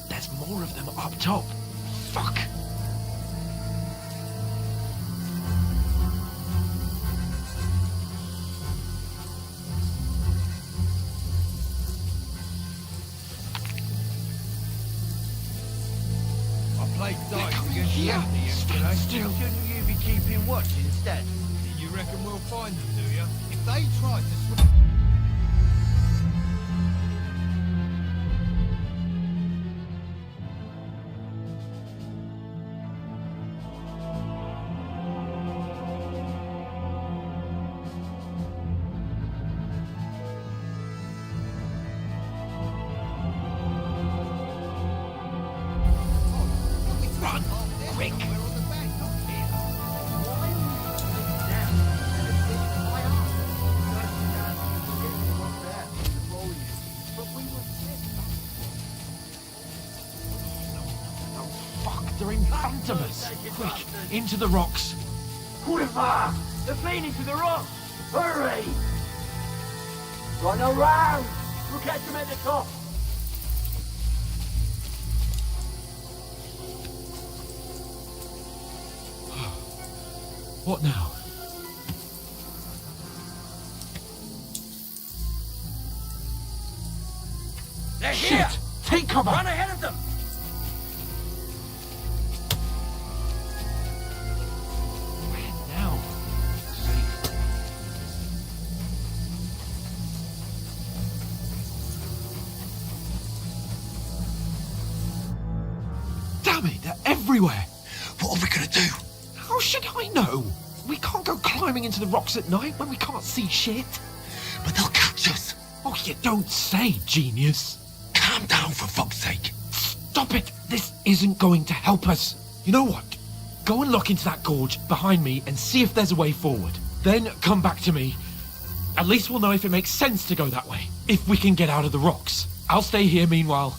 There's more of them up top. Fuck. play dice against the empty yesterday. Shouldn't you be keeping watch instead? You reckon we'll find them, do you? If they tried to swim... Run! Quick! Fuck, they're in front of us! Quick, into the rocks! Quiver! They're feeding to the rock! Hurry! Run around! We'll catch them at the top! What now? They're here! Shit! Take cover! Run ahead of them! Where now? Damn it, they're everywhere! What are we gonna do? How should I know? We can't go climbing into the rocks at night when we can't see shit. But they'll catch us. Oh, you don't say, genius. Calm down, for fuck's sake. Stop it! This isn't going to help us. You know what? Go and look into that gorge behind me and see if there's a way forward. Then come back to me. At least we'll know if it makes sense to go that way. If we can get out of the rocks. I'll stay here meanwhile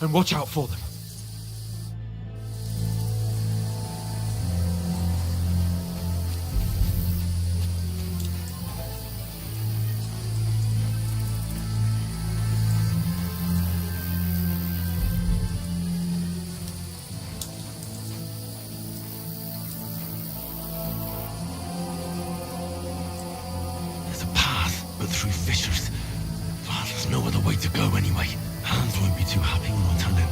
and watch out for them. There's a path, but through fissures. Well, there's no other way to go anyway. Hans won't be too happy when I tell him.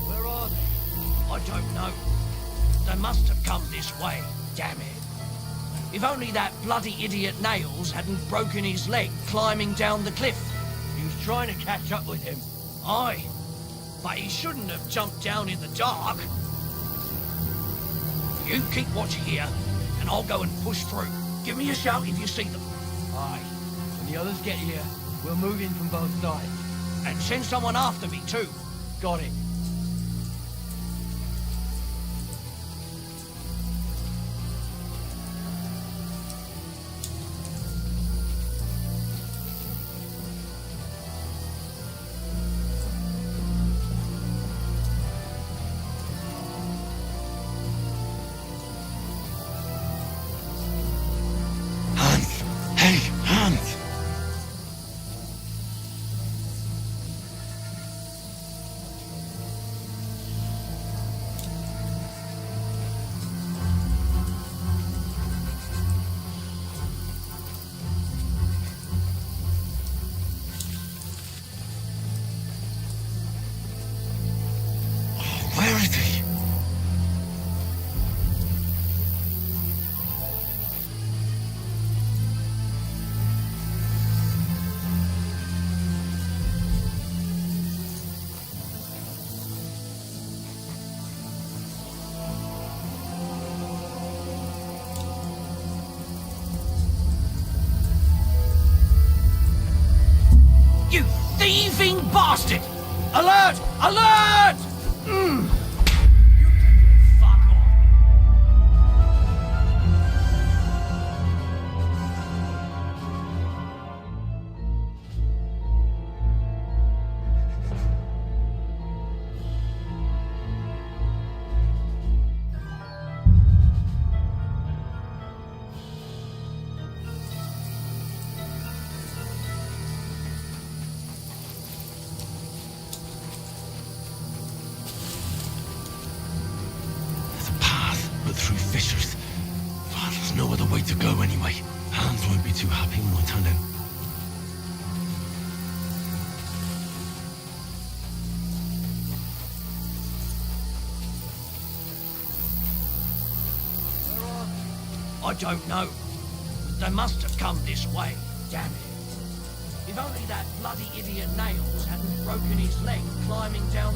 Where are they? I don't know. They must have come this way. Damn it. If only that bloody idiot Nails hadn't broken his leg climbing down the cliff. He was trying to catch up with him. Aye. But he shouldn't have jumped down in the dark. You keep watch here, and I'll go and push through. Give me a shout if you see them. Aye. When the others get here, we'll move in from both sides. And send someone after me, too. Got it. Hans! Hey, Hans! Where is he? You thieving bastard! Alert! Alert! Fuck off. through fissures. Oh, there's no other way to go anyway. Hans won't be too happy when I tell him. I don't know. They must have come this way. Damn it. If only that bloody idiot Nails hadn't broken his leg climbing down...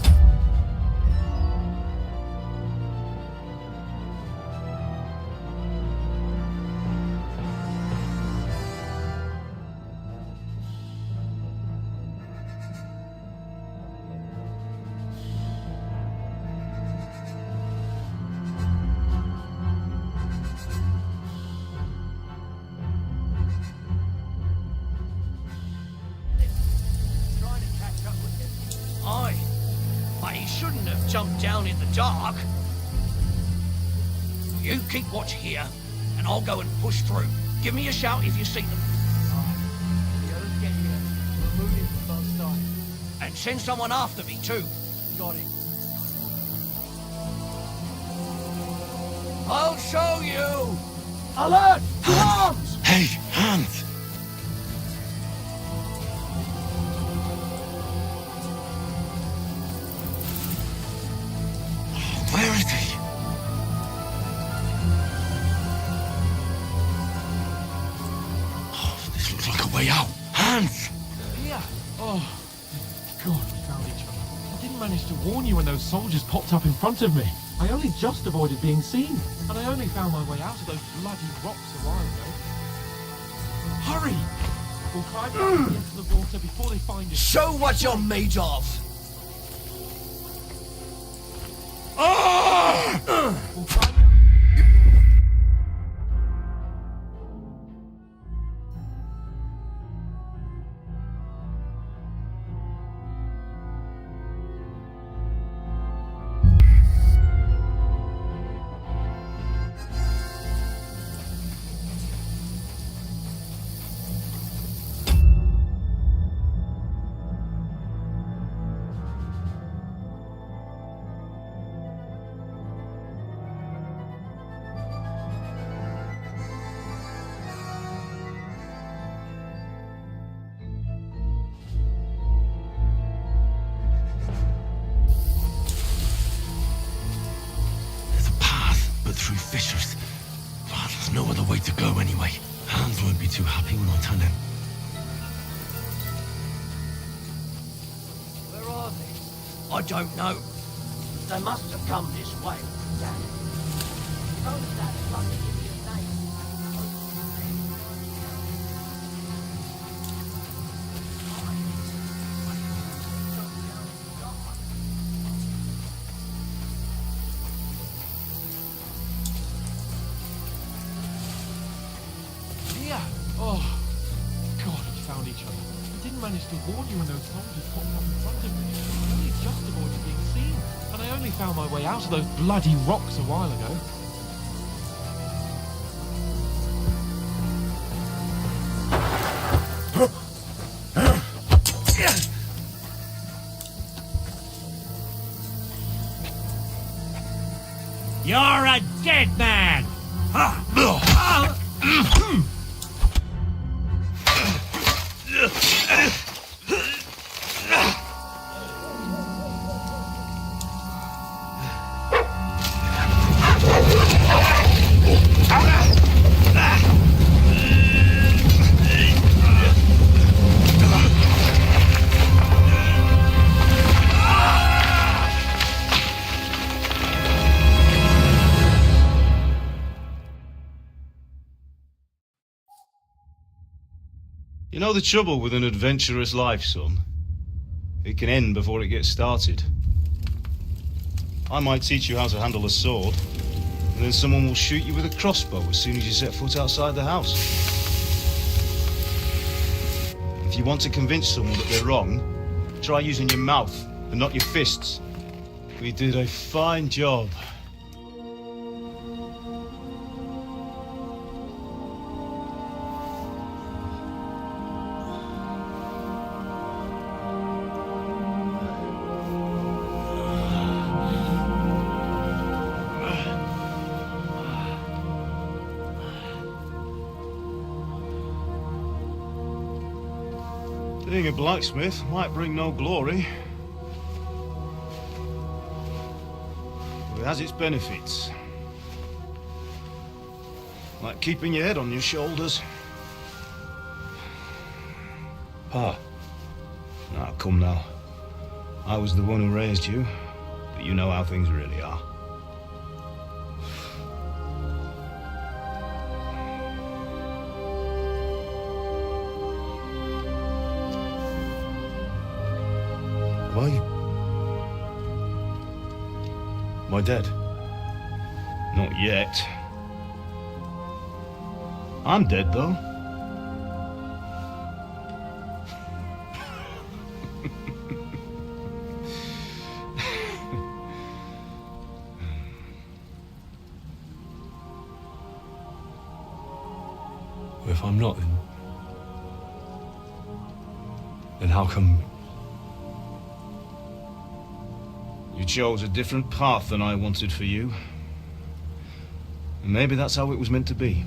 Aye, but he shouldn't have jumped down in the dark. You keep watch here, and I'll go and push through. Give me a shout if you see them. The others get here. We're moving from both sides. And send someone after me, too. Got it. I'll show you! Alert! To arms! Hey, Hans! Where is he? Oh, this looks like a way out. Hans! Here. Oh, God, we found each other. I didn't manage to warn you when those soldiers popped up in front of me. I only just avoided being seen. And I only found my way out of those bloody rocks a while ago. Hurry! We'll climb down into the water before they find us. Show what you're made of! We'll climb down... Through fissures. Oh, there's no other way to go anyway. Hans won't be too happy when I tell him. Where are they? I don't know. They must have come this way. Damn it. If only that bloody idiot Nails. Here. Oh, God, we found each other. I didn't manage to warn you when those soldiers popped up in front of me. I only just avoided being seen. And I only found my way out of those bloody rocks a while ago. You're a dead man! You know the trouble with an adventurous life, son? It can end before it gets started. I might teach you how to handle a sword, and then someone will shoot you with a crossbow as soon as you set foot outside the house. If you want to convince someone that they're wrong, try using your mouth and not your fists. We did a fine job. Being a blacksmith might bring no glory, but it has its benefits. Like keeping your head on your shoulders. Pa. Now, come now. I was the one who raised you, but you know how things really are. Why? Am I dead? Not yet. I'm dead, though. If I'm not, then how come? You chose a different path than I wanted for you. And maybe that's how it was meant to be.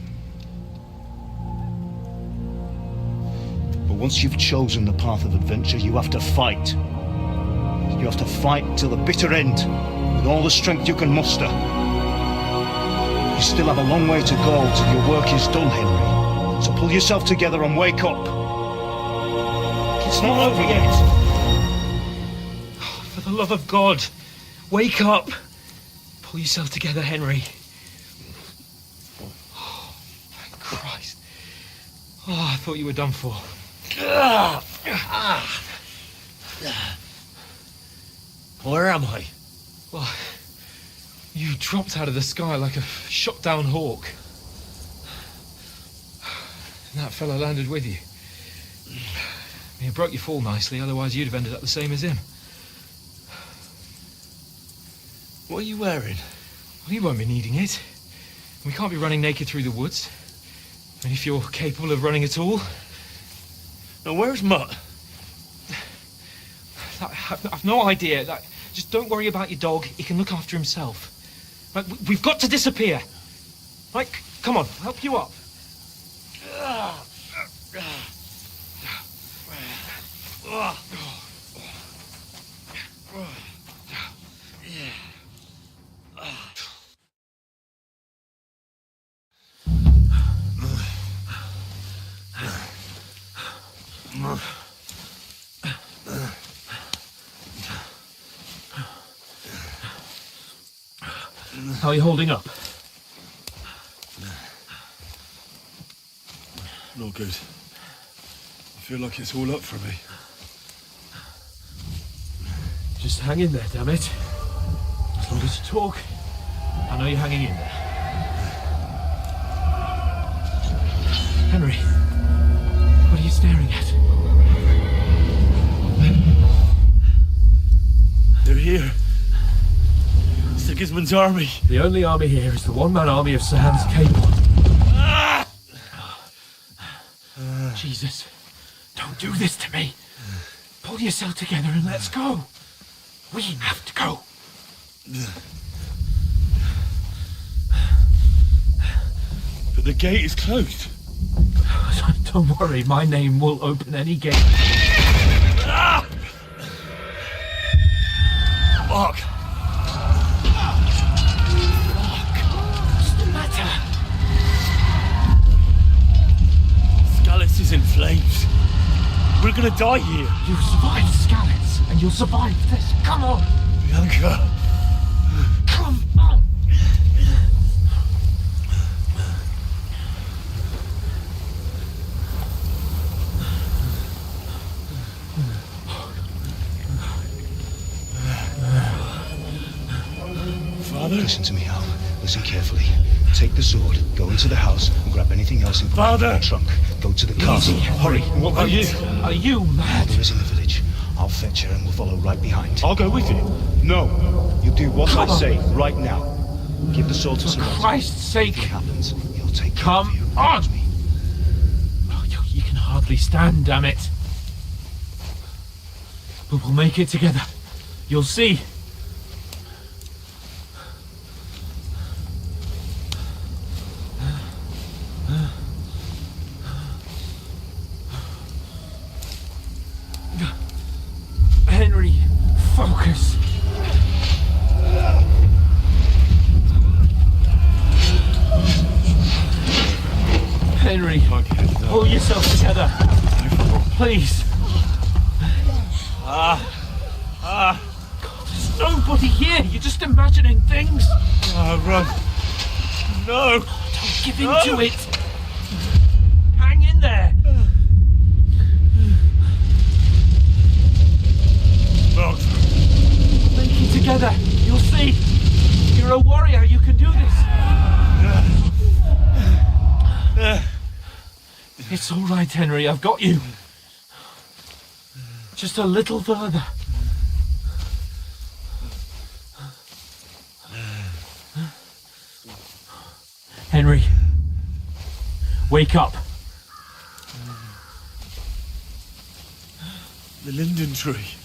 But once you've chosen the path of adventure, you have to fight. You have to fight till the bitter end, with all the strength you can muster. You still have a long way to go till your work is done, Henry. So pull yourself together and wake up. It's not over yet. For the love of God, wake up. Pull yourself together, Henry. Oh, thank Christ. Oh, I thought you were done for. Where am I? Well, you dropped out of the sky like a shot down hawk. And that fella landed with you. He broke your fall nicely, otherwise you'd have ended up the same as him. What are you wearing? Well, you won't be needing it. We can't be running naked through the woods. And if you're capable of running at all... Now, where's Mutt? I've no idea. Just don't worry about your dog. He can look after himself. Right, we've got to disappear. Right, come on, I'll help you up. How are you holding up? Not good. I feel like it's all up for me. Just hang in there, damn it. As long as you talk, I know you're hanging in there. Henry, what are you staring at? They're here. Sigismund's army. The only army here is the one-man army of Sir Hans Cable. Jesus, don't do this to me. Pull yourself together and let's go. We have to go. But the gate is closed. Don't worry, my name will open any gate. Fuck. What's the matter? Scallis is in flames. We're gonna die here. You survived Scallis, and you'll survive this. Come on. Bianca. Come on. Father? Listen to me, Hal. Listen carefully. Take the sword, go into the house, and grab anything else in the trunk. Go to the castle. Hurry. What about you? Are you mad? Mother is in the village. I'll fetch her and we'll follow right behind. I'll go with you. No. You do what I say right now. Give the sword to Sir Roger. For Christ's sake. If it happens, he'll take care of you. Come on. Oh, you can hardly stand, damn it. But we'll make it together. You'll see. Focus. Henry, pull yourself together. Please. God, there's nobody here. You're just imagining things. Run. No. Don't give in to it. Hang in there. Box. Link it together. You'll see. You're a warrior. You can do this. It's all right, Henry. I've got you. Just a little further. Henry, wake up. The linden tree.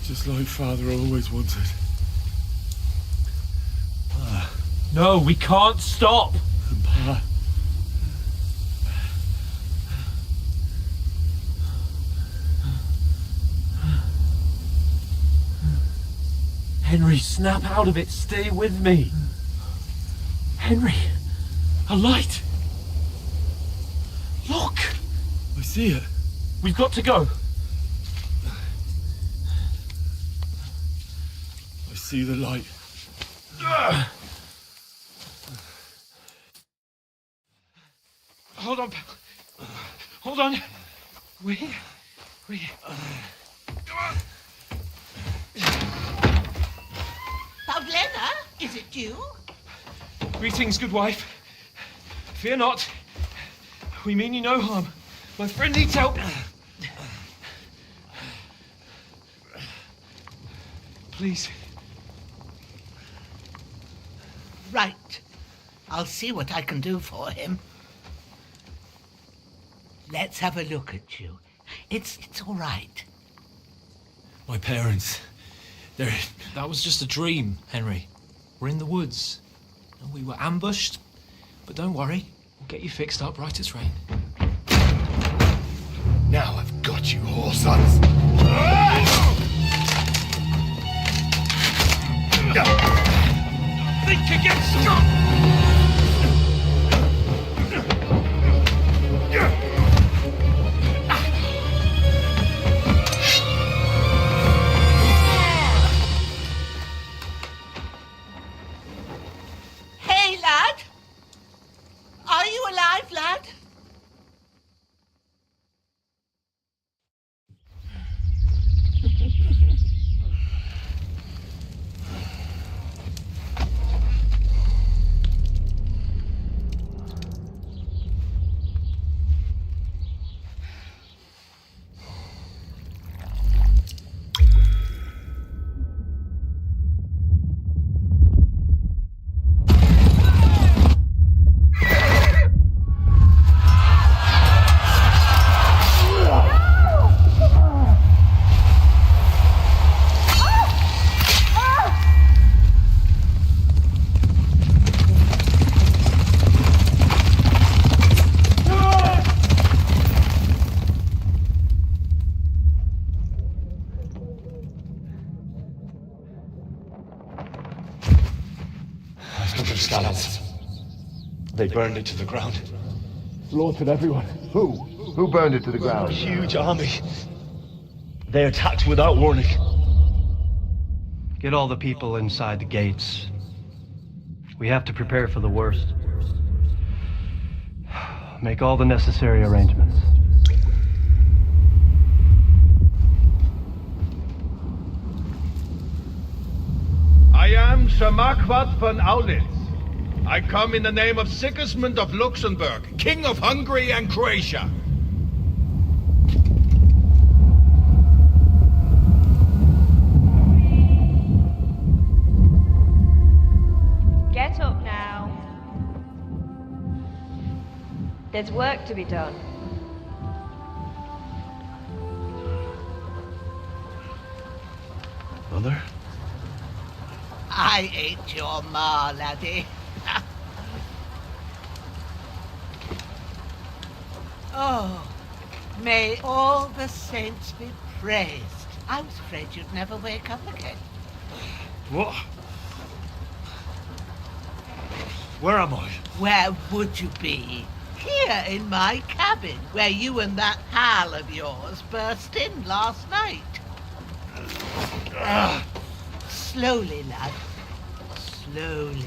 Just like Father always wanted. No, we can't stop. And Pa. Henry, snap out of it. Stay with me. Henry, a light. Look. I see it. We've got to go. I see the light. Hold on, pal. Hold on. We're here. Come on. Pavlena, is it you? Greetings, good wife. Fear not. We mean you no harm. My friend needs help. Please. Right. I'll see what I can do for him. Let's have a look at you. It's all right. My parents. They're... That was just a dream, Henry. We're in the woods. And we were ambushed. But don't worry. We'll get you fixed up right as rain. Now I've got you, whoresons. Think again, Scott! Hey, lad! Are you alive, lad? They burned it to the ground. Slaughtered everyone. Who? Who burned it to the ground? A huge army. They attacked without warning. Get all the people inside the gates. We have to prepare for the worst. Make all the necessary arrangements. I am Sir Marquardt von Aulitz. I come in the name of Sigismund of Luxembourg, King of Hungary and Croatia. Get up now. There's work to be done. Mother? I ain't your ma, laddie. Oh, may all the saints be praised. I was afraid you'd never wake up again. What? Where am I? Where would you be? Here in my cabin, where you and that pal of yours burst in last night. Slowly, lad. Slowly.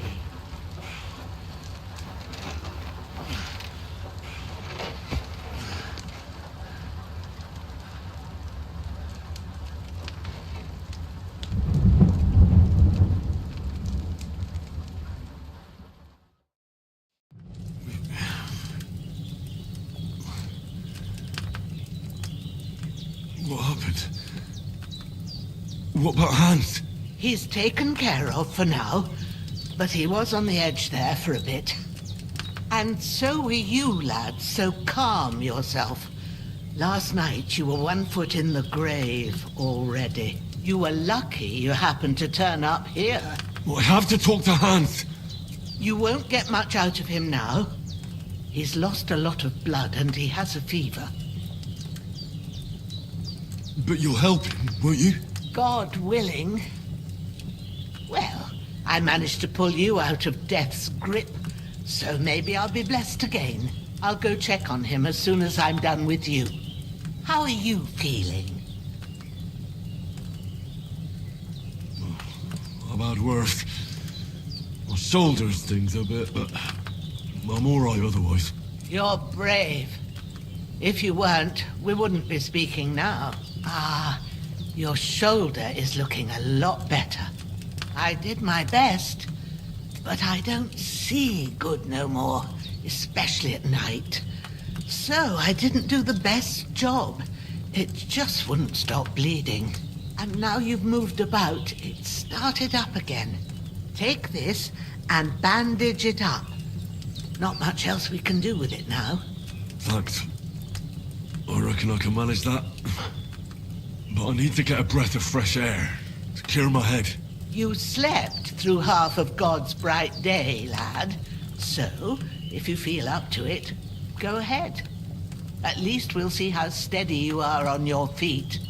What happened? What about Hans? He's taken care of for now, but he was on the edge there for a bit. And so were you, lad, so calm yourself. Last night you were 1 foot in the grave already. You were lucky you happened to turn up here. Well, I have to talk to Hans. You won't get much out of him now. He's lost a lot of blood and he has a fever. But you'll help him, won't you? God willing. Well, I managed to pull you out of death's grip, so maybe I'll be blessed again. I'll go check on him as soon as I'm done with you. How are you feeling? I've had worse. My shoulders stings a bit, but I'm all right otherwise. You're brave. If you weren't, we wouldn't be speaking now. Ah, your shoulder is looking a lot better. I did my best, but I don't see good no more, especially at night. So I didn't do the best job. It just wouldn't stop bleeding. And now you've moved about, it started up again. Take this and bandage it up. Not much else we can do with it now. Thanks. I reckon I can manage that. But I need to get a breath of fresh air to clear my head. You slept through half of God's bright day, lad. So, if you feel up to it, go ahead. At least we'll see how steady you are on your feet.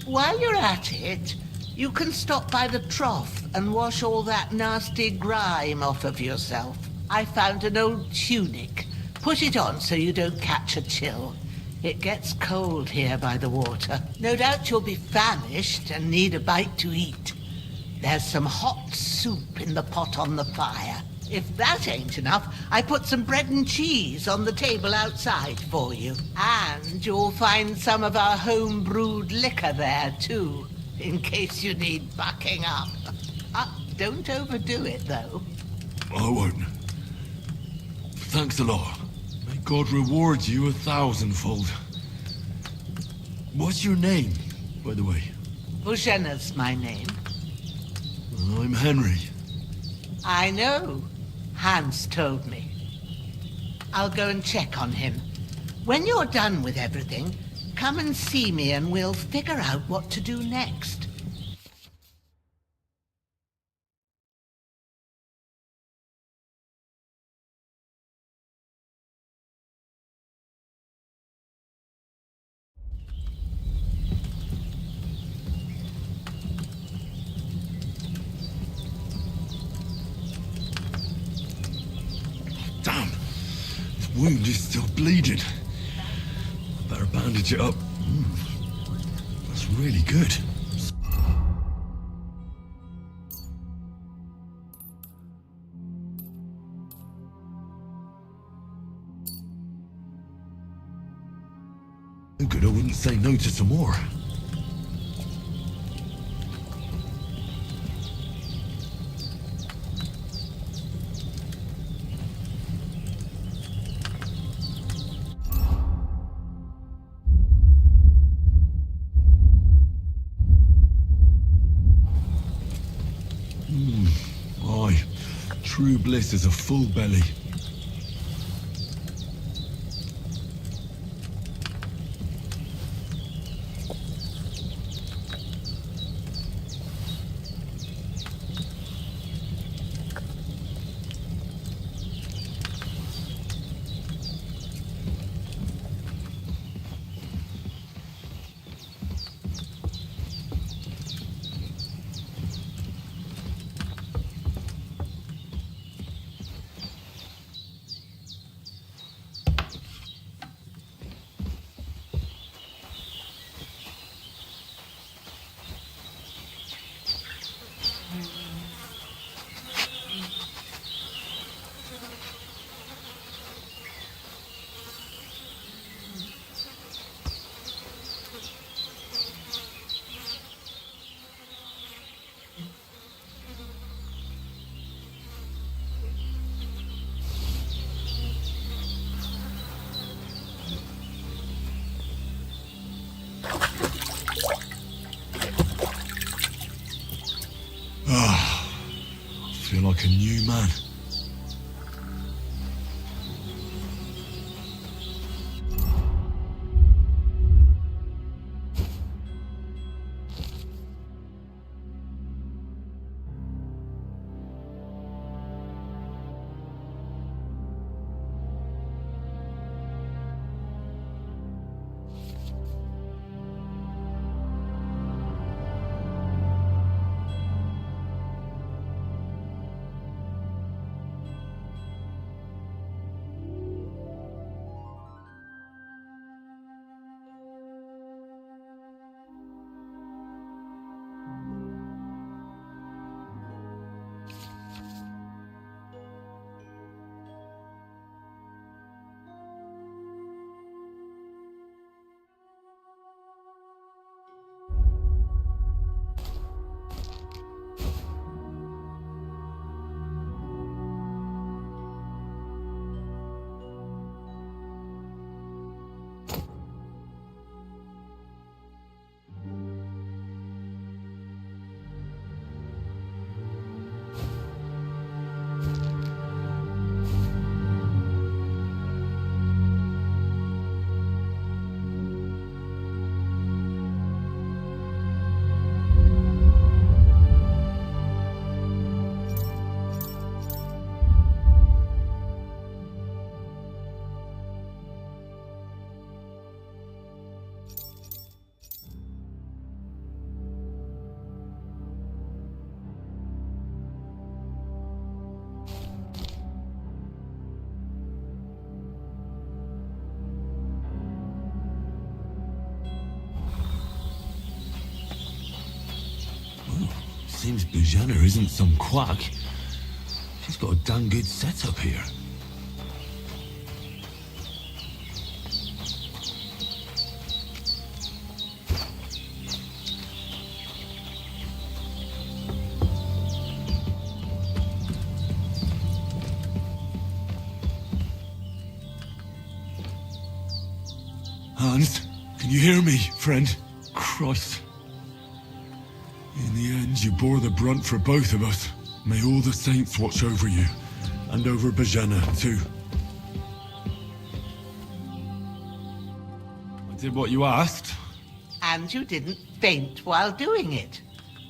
While you're at it, you can stop by the trough and wash all that nasty grime off of yourself. I found an old tunic. Put it on so you don't catch a chill. It gets cold here by the water. No doubt you'll be famished and need a bite to eat. There's some hot soup in the pot on the fire. If that ain't enough, I put some bread and cheese on the table outside for you. And you'll find some of our home-brewed liquor there, too, in case you need bucking up. Don't overdo it, though. I won't. Thanks a lot. May God reward you 1,000-fold. What's your name, by the way? Bushena's my name. I'm Henry. I know. Hans told me. I'll go and check on him. When you're done with everything, come and see me and we'll figure out what to do next. Damn! His wound is still bleeding. Better bandage it up. That's really good. Good, I wouldn't say no to some more. Aye, true bliss is a full belly. Ah, I feel like a new man. Seems Bujana isn't some quack. She's got a damn good setup here. Hans, can you hear me, friend? Christ. In the end, you bore the brunt for both of us. May all the saints watch over you, and over Bajana, too. I did what you asked. And you didn't faint while doing it.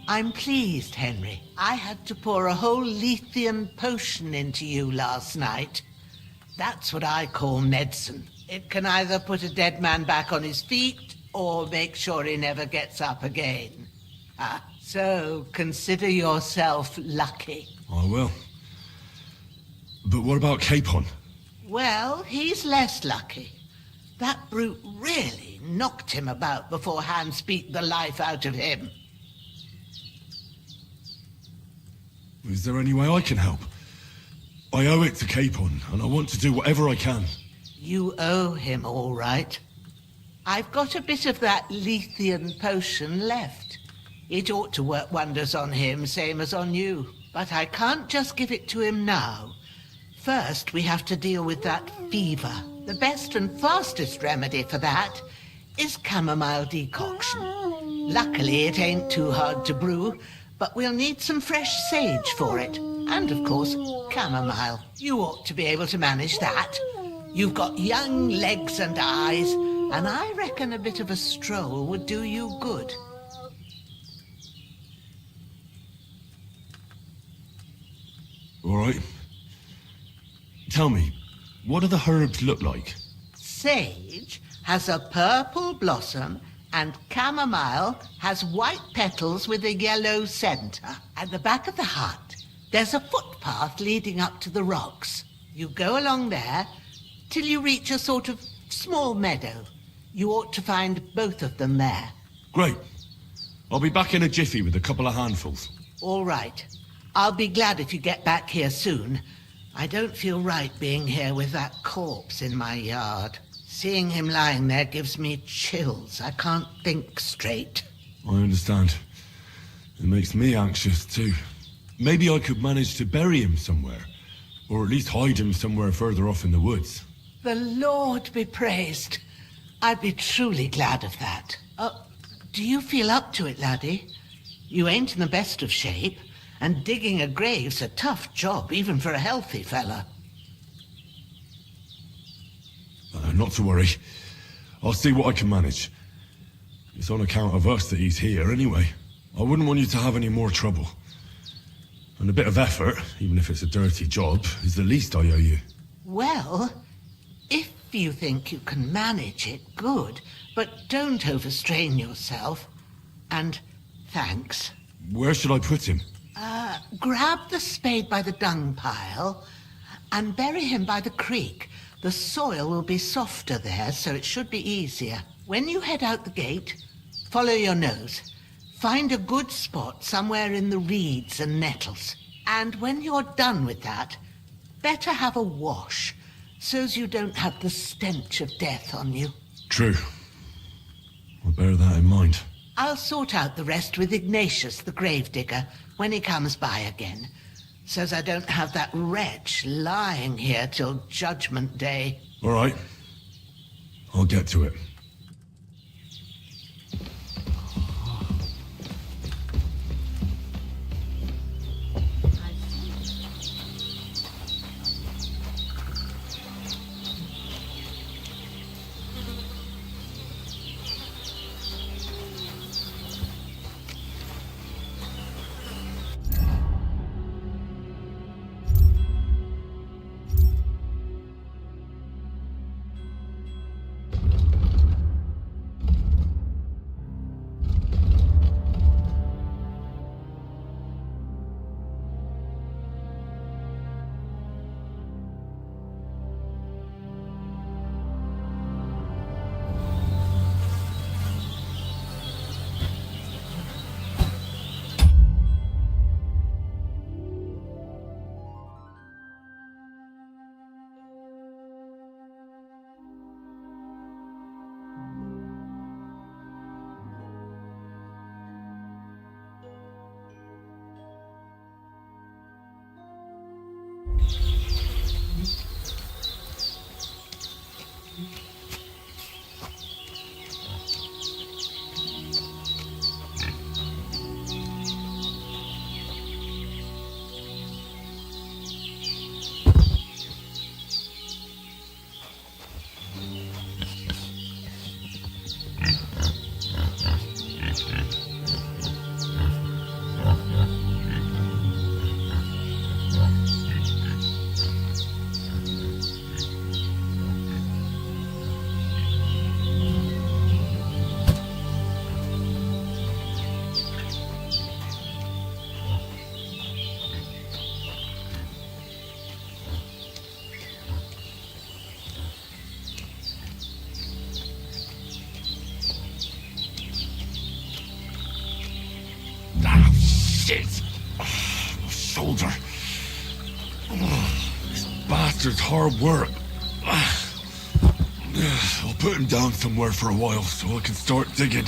I'm pleased, Henry. I had to pour a whole Lethean potion into you last night. That's what I call medicine. It can either put a dead man back on his feet, or make sure he never gets up again. So consider yourself lucky. I will. But what about Capon? Well, he's less lucky. That brute really knocked him about before Hans beat the life out of him. Is there any way I can help? I owe it to Capon, and I want to do whatever I can. You owe him, all right. I've got a bit of that Lethean potion left. It ought to work wonders on him, same as on you. But I can't just give it to him now. First, we have to deal with that fever. The best and fastest remedy for that is chamomile decoction. Luckily, it ain't too hard to brew, but we'll need some fresh sage for it. And, of course, chamomile. You ought to be able to manage that. You've got young legs and eyes, and I reckon a bit of a stroll would do you good. All right. Tell me, what do the herbs look like? Sage has a purple blossom, and chamomile has white petals with a yellow center. At the back of the hut, there's a footpath leading up to the rocks. You go along there till you reach a sort of small meadow. You ought to find both of them there. Great. I'll be back in a jiffy with a couple of handfuls. All right. I'll be glad if you get back here soon. I don't feel right being here with that corpse in my yard. Seeing him lying there gives me chills. I can't think straight. I understand. It makes me anxious too. Maybe I could manage to bury him somewhere. Or at least hide him somewhere further off in the woods. The Lord be praised. I'd be truly glad of that. Do you feel up to it, laddie? You ain't in the best of shape, and digging a grave's a tough job, even for a healthy fella. Not to worry. I'll see what I can manage. It's on account of us that he's here anyway. I wouldn't want you to have any more trouble. And a bit of effort, even if it's a dirty job, is the least I owe you. Well, if you think you can manage it, good. But don't overstrain yourself. And thanks. Where should I put him? Grab the spade by the dung pile and bury him by the creek. The soil will be softer there, so it should be easier. When you head out the gate, follow your nose. Find a good spot somewhere in the reeds and nettles. And when you're done with that, better have a wash, so's you don't have the stench of death on you. True. I'll bear that in mind. I'll sort out the rest with Ignatius, the gravedigger, when he comes by again, so's I don't have that wretch lying here till Judgment Day. All right. I'll get to it. Shit! My shoulder. This bastard's hard work. I'll put him down somewhere for a while so I can start digging.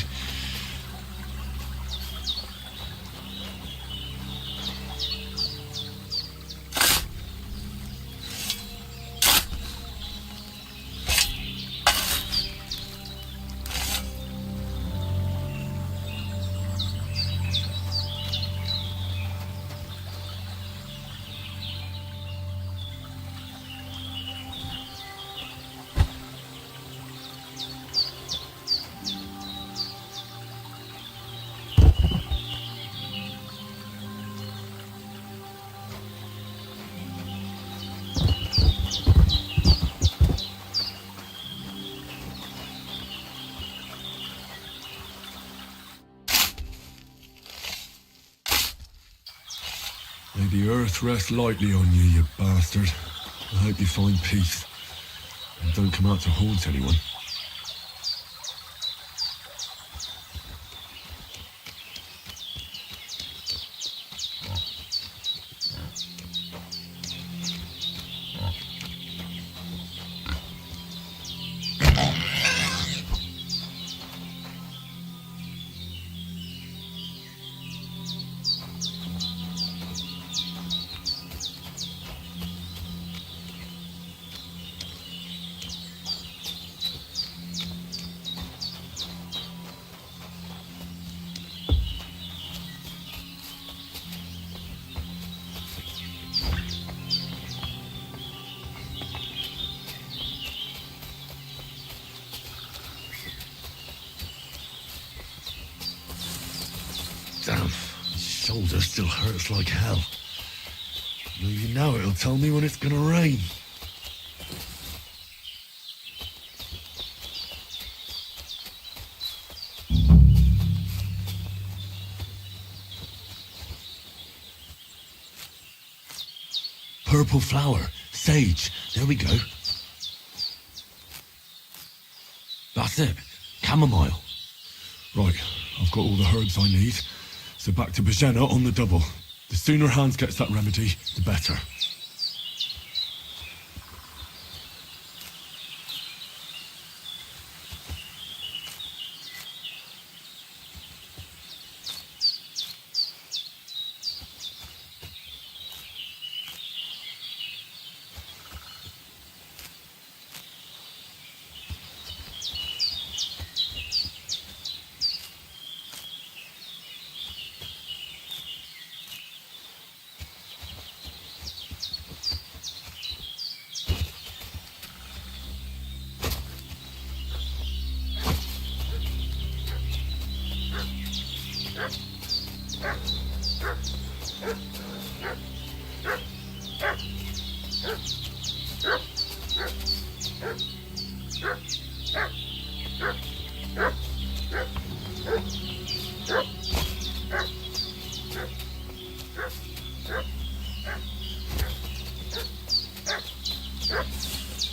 May the earth rest lightly on you, you bastard. I hope you find peace. And don't come out to haunt anyone. Damn, his shoulder still hurts like hell. Maybe now it'll tell me when it's gonna rain. Purple flower, sage, there we go. That's it, chamomile. Right, I've got all the herbs I need, so back to beringela on the double. The sooner Hans gets that remedy, the better.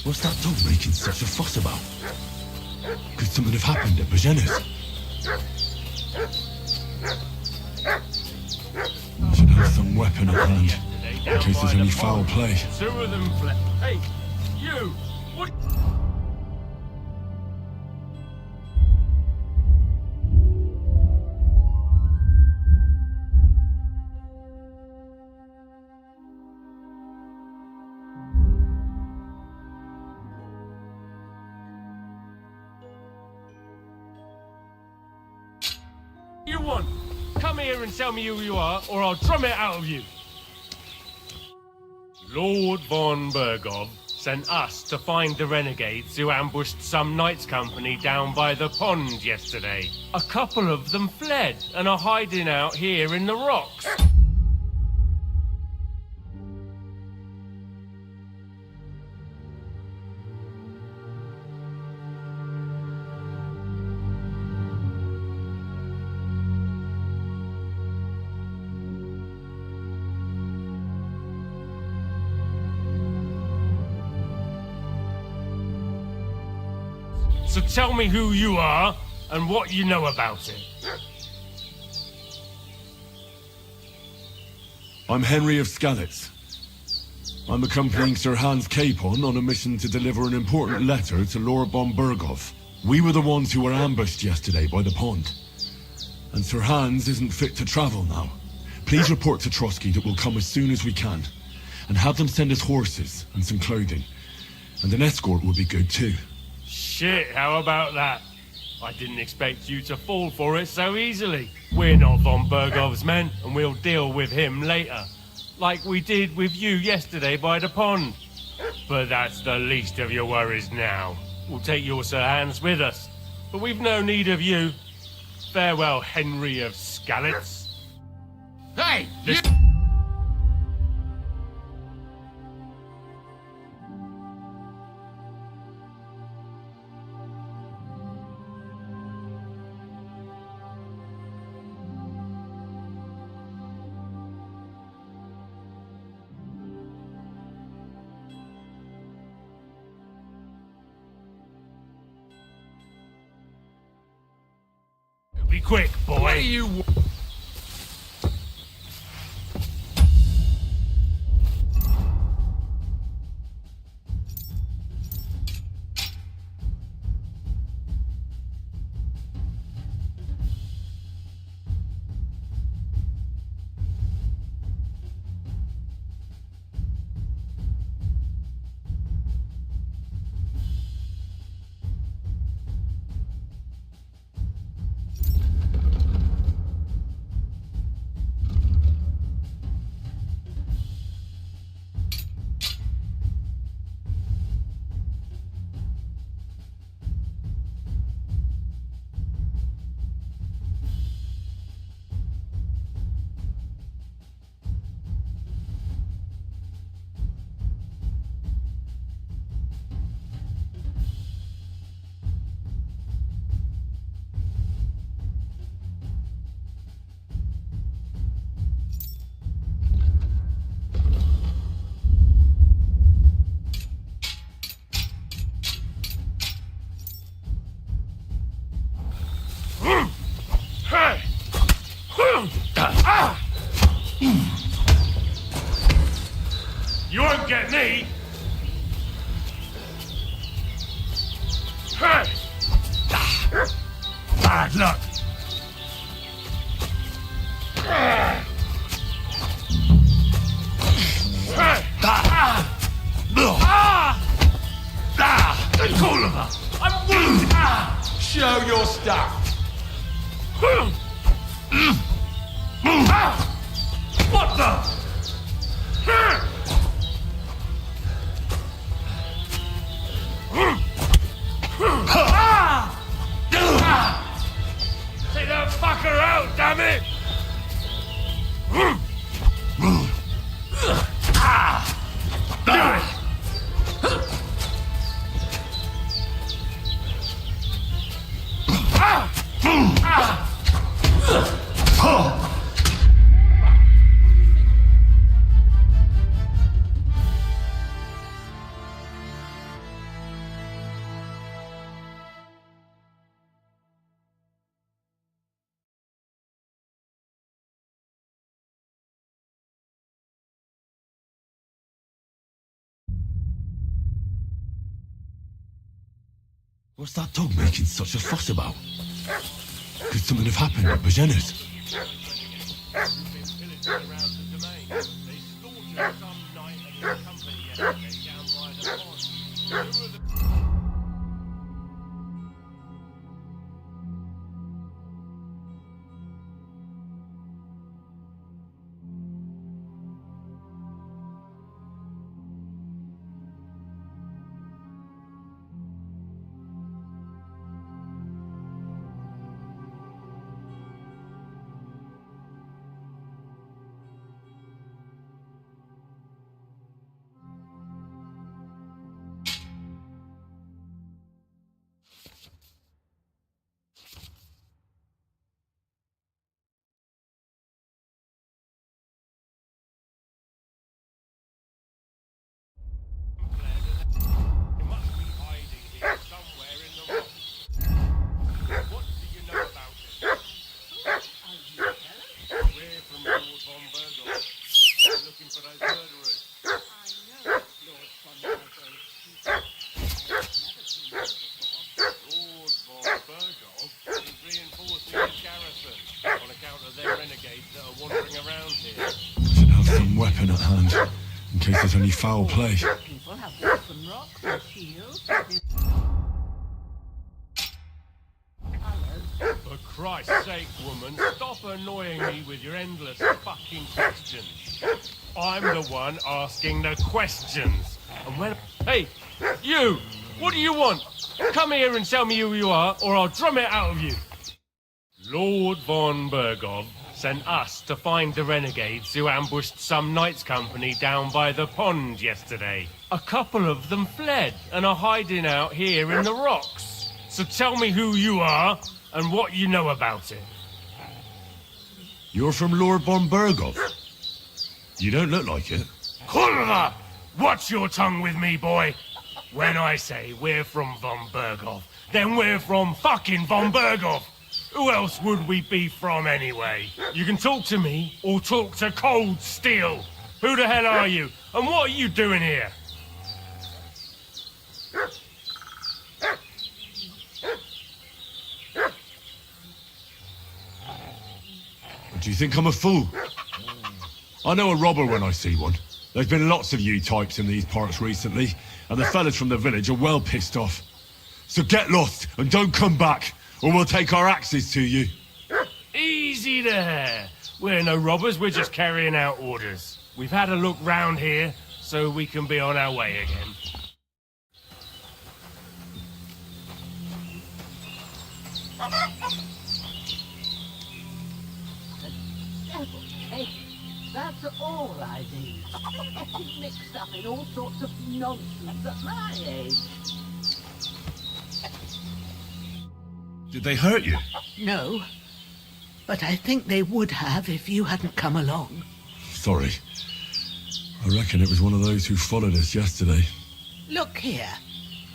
What's that dog making such a fuss about? Could something have happened at beringela's? I should have some weapon at hand, in case there's any foul play. Two of them fled. Hey, you! What? You want? Come here and tell me who you are, or I'll drum it out of you. Lord von Bergov sent us to find the renegades who ambushed some knights' company down by the pond yesterday. A couple of them fled and are hiding out here in the rocks. So tell me who you are and what you know about it. I'm Henry of Skalitz. I'm accompanying Sir Hans Capon on a mission to deliver an important letter to Lord von Bergov. We were the ones who were ambushed yesterday by the pond. And Sir Hans isn't fit to travel now. Please report to Trotsky that we'll come as soon as we can. And have them send us horses and some clothing. And an escort would be good too. Shit, how about that? I didn't expect you to fall for it so easily. We're not von Bergov's men, and we'll deal with him later. Like we did with you yesterday by the pond. But that's the least of your worries now. We'll take your Sir Hans with us, but we've no need of you. Farewell, Henry of Skalitz. Hey! Be quick, boy. What are you... You won't get me! Bad luck! Oliver! I'm wounded! Show your stuff! What the? Take that fucker out, damn it! What's that dog making such a fuss about? Could something have happened at Beringela's? Weapon at hand, in case there's any foul play. People have weapon rocks and shields. For Christ's sake, woman, stop annoying me with your endless fucking questions. I'm the one asking the questions. And when... Hey, you! What do you want? Come here and tell me who you are, or I'll drum it out of you. Lord von Bergov sent us to find the renegades who ambushed some knights' company down by the pond yesterday. A couple of them fled and are hiding out here in the rocks. So tell me who you are and what you know about it. You're from Lord von Bergov? You don't look like it. Hulva! Watch your tongue with me, boy. When I say we're from von Bergov, then we're from fucking von Bergov. Who else would we be from anyway? You can talk to me or talk to cold steel. Who the hell are you? And what are you doing here? Do you think I'm a fool? I know a robber when I see one. There's been lots of you types in these parts recently, and the fellas from the village are well pissed off. So get lost and don't come back, or we'll take our axes to you. Easy there. We're no robbers, we're just carrying out orders. We've had a look round here, so we can be on our way again. Hey, that's all I need. Getting mixed up in all sorts of nonsense at my age. Did they hurt you? No, but I think they would have if you hadn't come along. Sorry. I reckon it was one of those who followed us yesterday. Look here.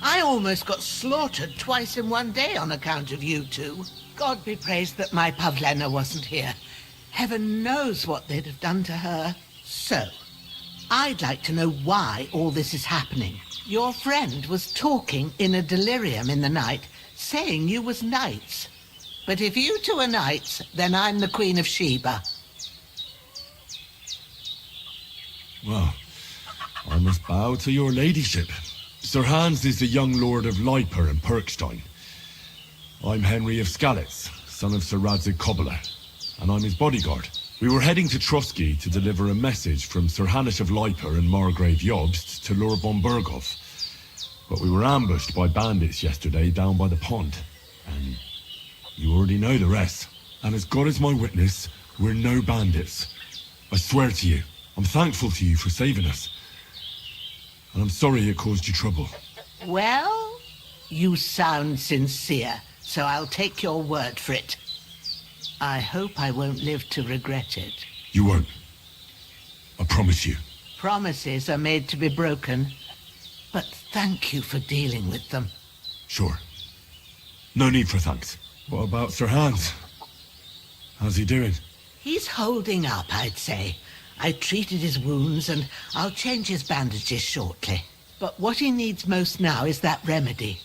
I almost got slaughtered twice in one day on account of you two. God be praised that my Pavlena wasn't here. Heaven knows what they'd have done to her. So, I'd like to know why all this is happening. Your friend was talking in a delirium in the night, saying you was knights. But if you two are knights, then I'm the Queen of Sheba. Well, I must bow to your ladyship. Sir Hans is the young lord of Leiper and Perkstein. I'm Henry of Skalitz, son of Sir Radzig Cobbler, and I'm his bodyguard. We were heading to Trotsky to deliver a message from Sir Hanish of Leiper and Margrave Jobst to Lord von Berghoff. But we were ambushed by bandits yesterday down by the pond, and you already know the rest. And as God is my witness, we're no bandits. I swear to you, I'm thankful to you for saving us. And I'm sorry it caused you trouble. Well, you sound sincere, so I'll take your word for it. I hope I won't live to regret it. You won't. I promise you. Promises are made to be broken, but thank you for dealing with them. Sure. No need for thanks. What about Sir Hans? How's he doing? He's holding up, I'd say. I treated his wounds and I'll change his bandages shortly. But what he needs most now is that remedy.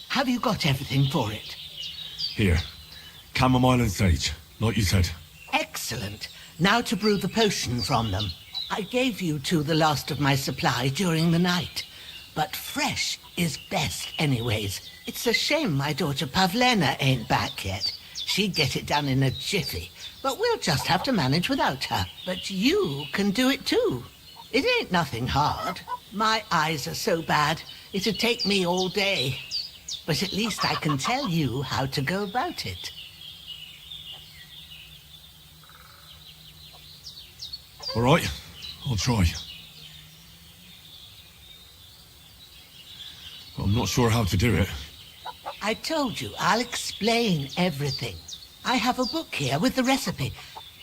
Have you got everything for it? Here. Chamomile and sage, like you said. Excellent. Now to brew the potion from them. I gave you two the last of my supply during the night. But fresh is best anyways. It's a shame my daughter Pavlena ain't back yet. She'd get it done in a jiffy. But we'll just have to manage without her. But you can do it too. It ain't nothing hard. My eyes are so bad, it'd take me all day. But at least I can tell you how to go about it. All right, I'll try. But I'm not sure how to do it. I told you, I'll explain everything. I have a book here with the recipe,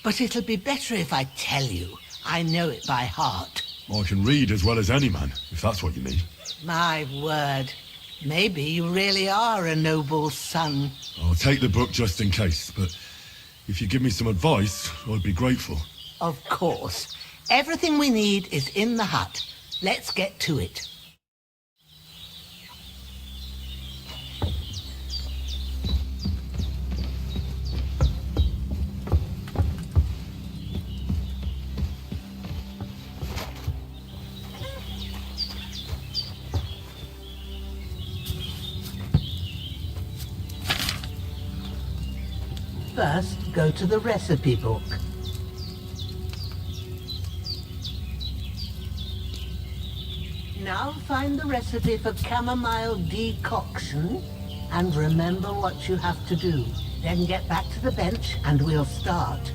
but it'll be better if I tell you. I know it by heart. I can read as well as any man, if that's what you mean. My word. Maybe you really are a noble son. I'll take the book just in case, but if you give me some advice, I'd be grateful. Of course. Everything we need is in the hut. Let's get to it. First, go to the recipe book. Now find the recipe for chamomile decoction and remember what you have to do. Then get back to the bench and we'll start.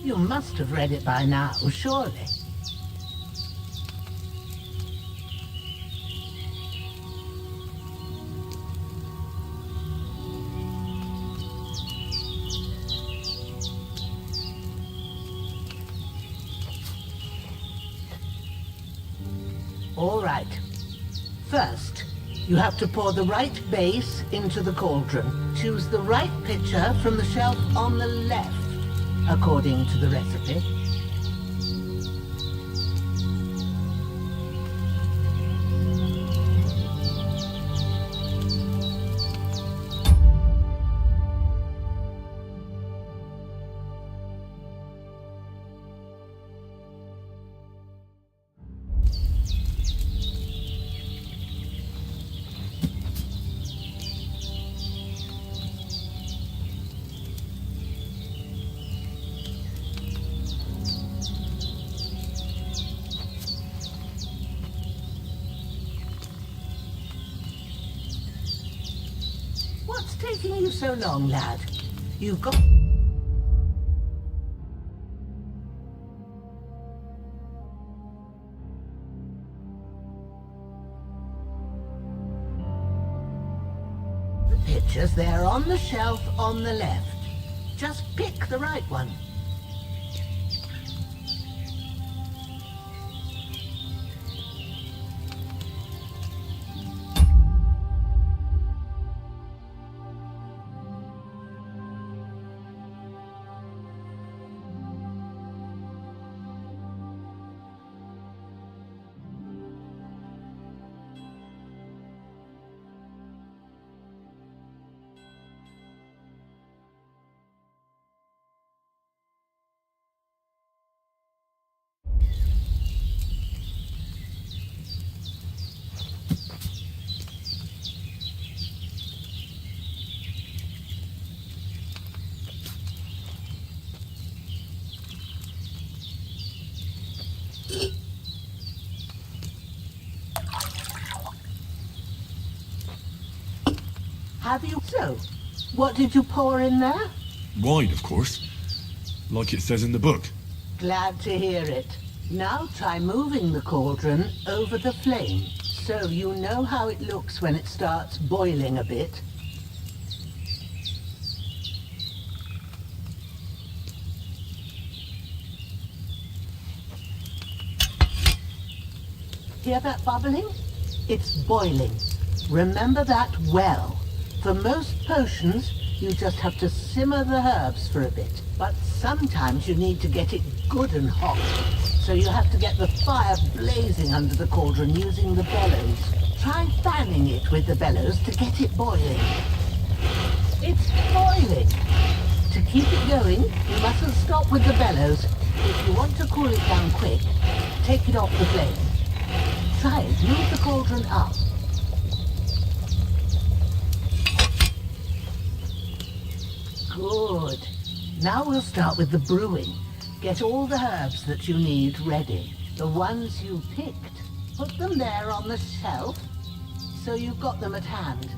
You must have read it by now, surely. All right. First, you have to pour the right base into the cauldron. Choose the right pitcher from the shelf on the left, according to the recipe. What's taking you so long, lad? You've got... The pictures, they're on the shelf on the left. Just pick the right one. Have you? So, what did you pour in there? Wine, of course. Like it says in the book. Glad to hear it. Now try moving the cauldron over the flame, so you know how it looks when it starts boiling a bit. Hear that bubbling? It's boiling. Remember that well. For most potions, you just have to simmer the herbs for a bit. But sometimes you need to get it good and hot. So you have to get the fire blazing under the cauldron using the bellows. Try fanning it with the bellows to get it boiling. It's boiling. To keep it going, you mustn't stop with the bellows. If you want to cool it down quick, take it off the flame. Try it. Move the cauldron up. Good. Now we'll start with the brewing. Get all the herbs that you need ready. The ones you picked. Put them there on the shelf, so you've got them at hand.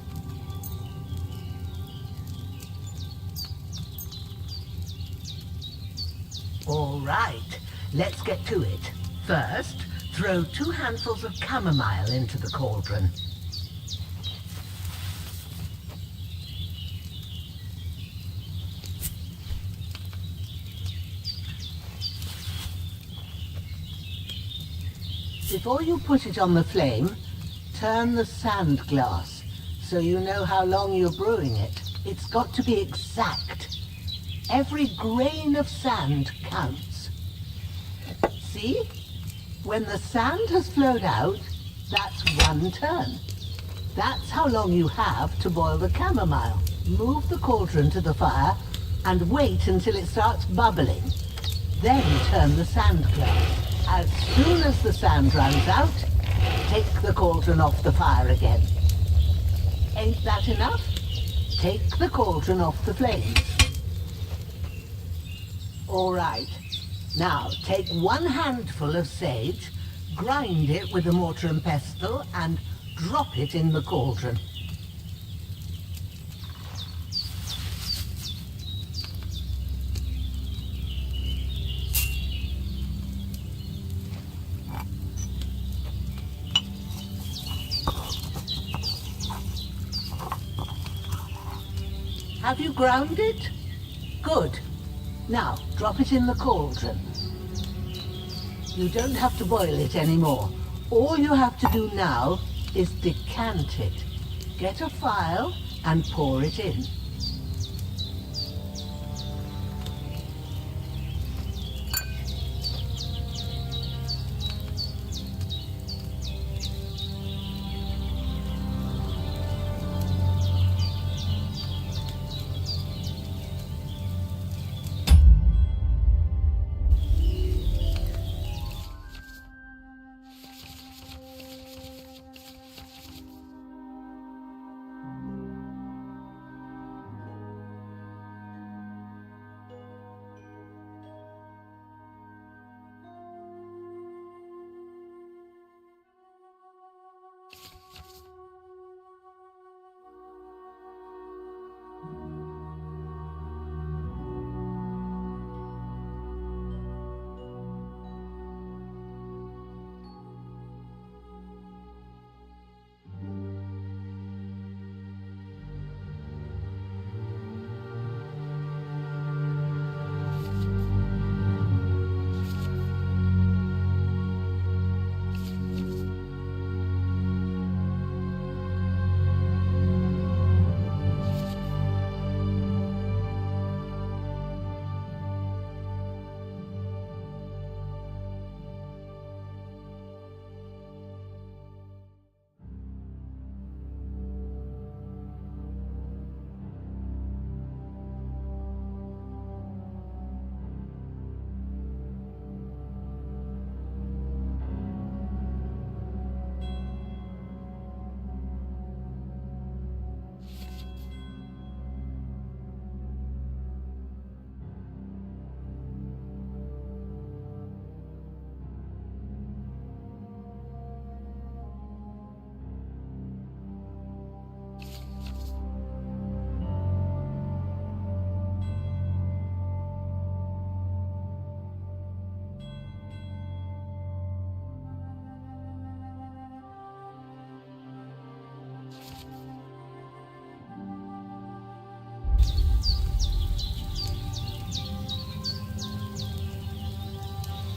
All right, let's get to it. First, throw 2 handfuls of chamomile into the cauldron. Before you put it on the flame, turn the sand glass so you know how long you're brewing it. It's got to be exact. Every grain of sand counts. See? When the sand has flowed out, that's 1 turn. That's how long you have to boil the chamomile. Move the cauldron to the fire and wait until it starts bubbling. Then turn the sand glass. As soon as the sand runs out, take the cauldron off the fire again. Ain't that enough? Take the cauldron off the flames. All right. Now, take 1 handful of sage, grind it with a mortar and pestle, and drop it in the cauldron. Have you ground it? Good. Now, drop it in the cauldron. You don't have to boil it anymore. All you have to do now is decant it. Get a phial and pour it in.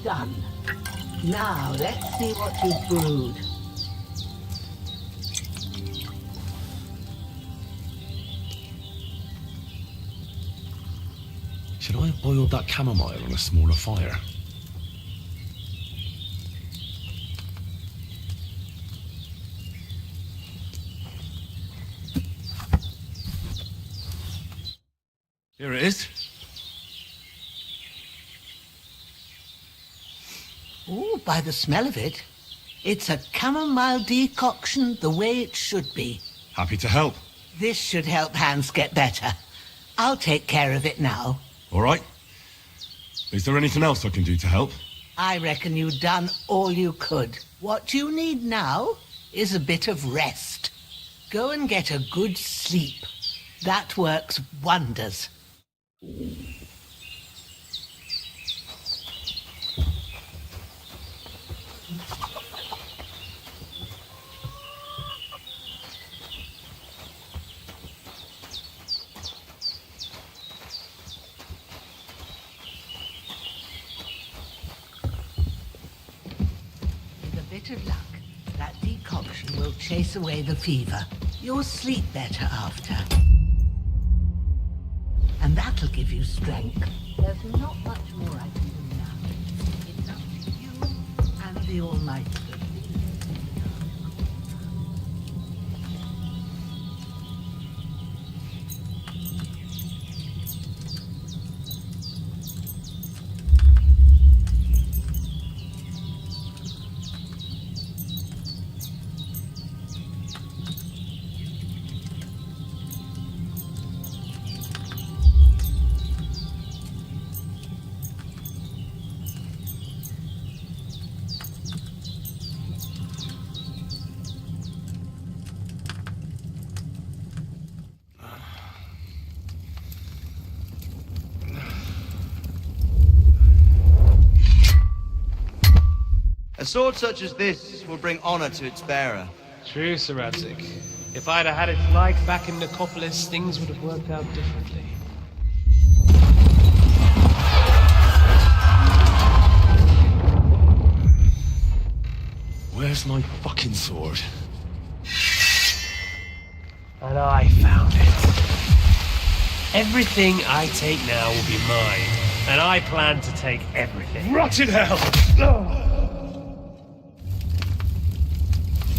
done. Now, let's see what you've brewed. Should I have boiled that chamomile on a smaller fire? Here it is. Oh, by the smell of it, it's a chamomile decoction the way it should be. Happy to help. This should help Hans get better. I'll take care of it now. All right. Is there anything else I can do to help? I reckon you've done all you could. What you need now is a bit of rest. Go and get a good sleep. That works wonders. With a bit of luck, that decoction will chase away the fever. You'll sleep better after. And that'll give you strength. There's not much more I can do now. It's up to you and the Almighty. A sword such as this will bring honor to its bearer. True, Sir Radzik. If I'd have had its like back in Nicopolis, things would have worked out differently. Where's my fucking sword? And I found it. Everything I take now will be mine, and I plan to take everything. Rotten hell!